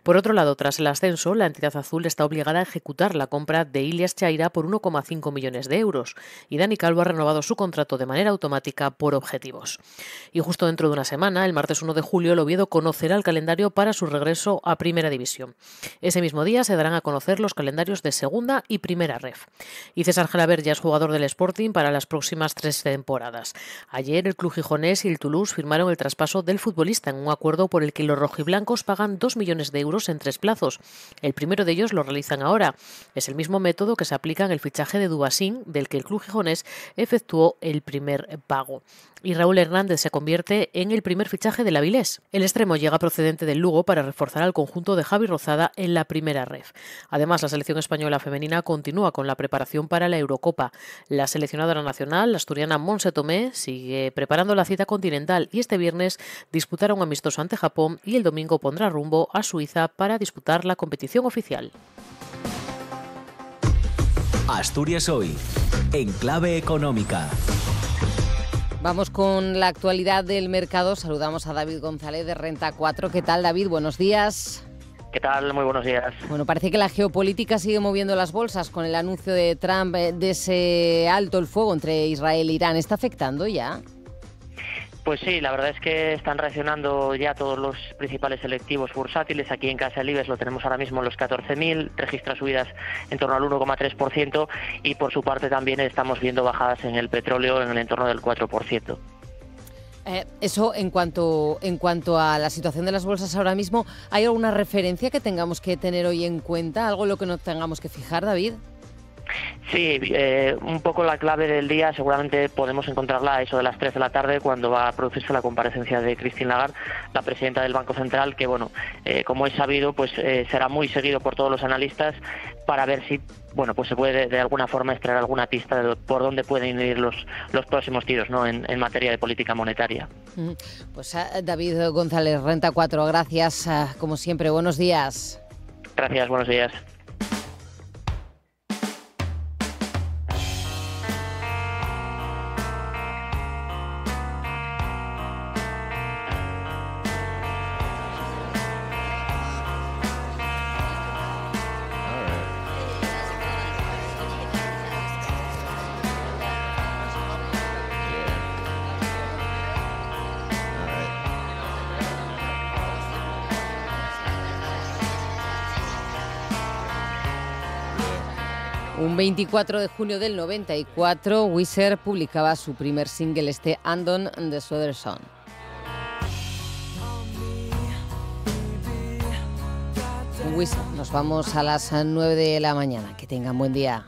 S3: Por otro lado, tras el ascenso, la entidad azul está obligada a ejecutar la compra de Ilias Chaira por 1,5 millones de euros y Dani Calvo ha renovado su contrato de manera automática por objetivos. Y justo dentro de una semana, el martes 1 de julio, el Oviedo conocerá el calendario para su regreso a Primera División. Ese mismo día se darán a conocer los calendarios de Segunda y Primera Ref. Y César Gelabert ya es jugador del Sporting para las próximas 3 temporadas. Ayer el club gijonés y el Toulouse firmaron el traspaso del futbolista en un acuerdo por el que los rojiblancos pagan 2 millones de euros en 3 plazos. El primero de ellos lo realizan ahora. Es el mismo método que se aplica en el fichaje de Dubasín, del que el club gijonés efectuó el primer pago. Y Raúl Hernández se convierte en el primer fichaje del Avilés. El extremo llega procedente del Lugo para reforzar al conjunto de Javi Rozada en la Primera Ref. Además, la selección española femenina continúa con la preparación para la Eurocopa. La seleccionadora nacional, la asturiana Montse Tomé, sigue preparando la cita continental y este viernes disputará un amistoso ante Japón y el domingo pondrá rumbo a Suiza para disputar la competición oficial.
S2: Asturias Hoy, en clave económica.
S1: Vamos con la actualidad del mercado. Saludamos a David González de Renta 4. ¿Qué tal, David? Buenos días.
S14: ¿Qué tal? Muy buenos días.
S1: Bueno, parece que la geopolítica sigue moviendo las bolsas con el anuncio de Trump de ese alto el fuego entre Israel e Irán. ¿Está afectando ya?
S14: Pues sí, la verdad es que están reaccionando ya todos los principales selectivos bursátiles. Aquí en Casa del IBEX lo tenemos ahora mismo en los 14.000, registra subidas en torno al 1,3% y por su parte también estamos viendo bajadas en el petróleo en el entorno del 4%.
S1: Eso en cuanto a la situación de las bolsas ahora mismo, ¿hay alguna referencia que tengamos que tener hoy en cuenta? ¿Algo en lo que nos tengamos que fijar, David?
S14: Sí, un poco la clave del día seguramente podemos encontrarla a eso de las 3 de la tarde cuando va a producirse la comparecencia de Christine Lagarde, la presidenta del Banco Central, que bueno, como es sabido, pues será muy seguido por todos los analistas para ver si pues se puede de alguna forma extraer alguna pista de por dónde pueden ir los próximos tiros, ¿no?, en materia de política monetaria.
S1: Pues David González, Renta 4, gracias, como siempre, buenos días.
S14: Gracias, buenos días.
S1: Un 24 de junio del 94, Weezer publicaba su primer single, Andon the Southern Sun. Con Weezer nos vamos a las 9 de la mañana. Que tengan buen día.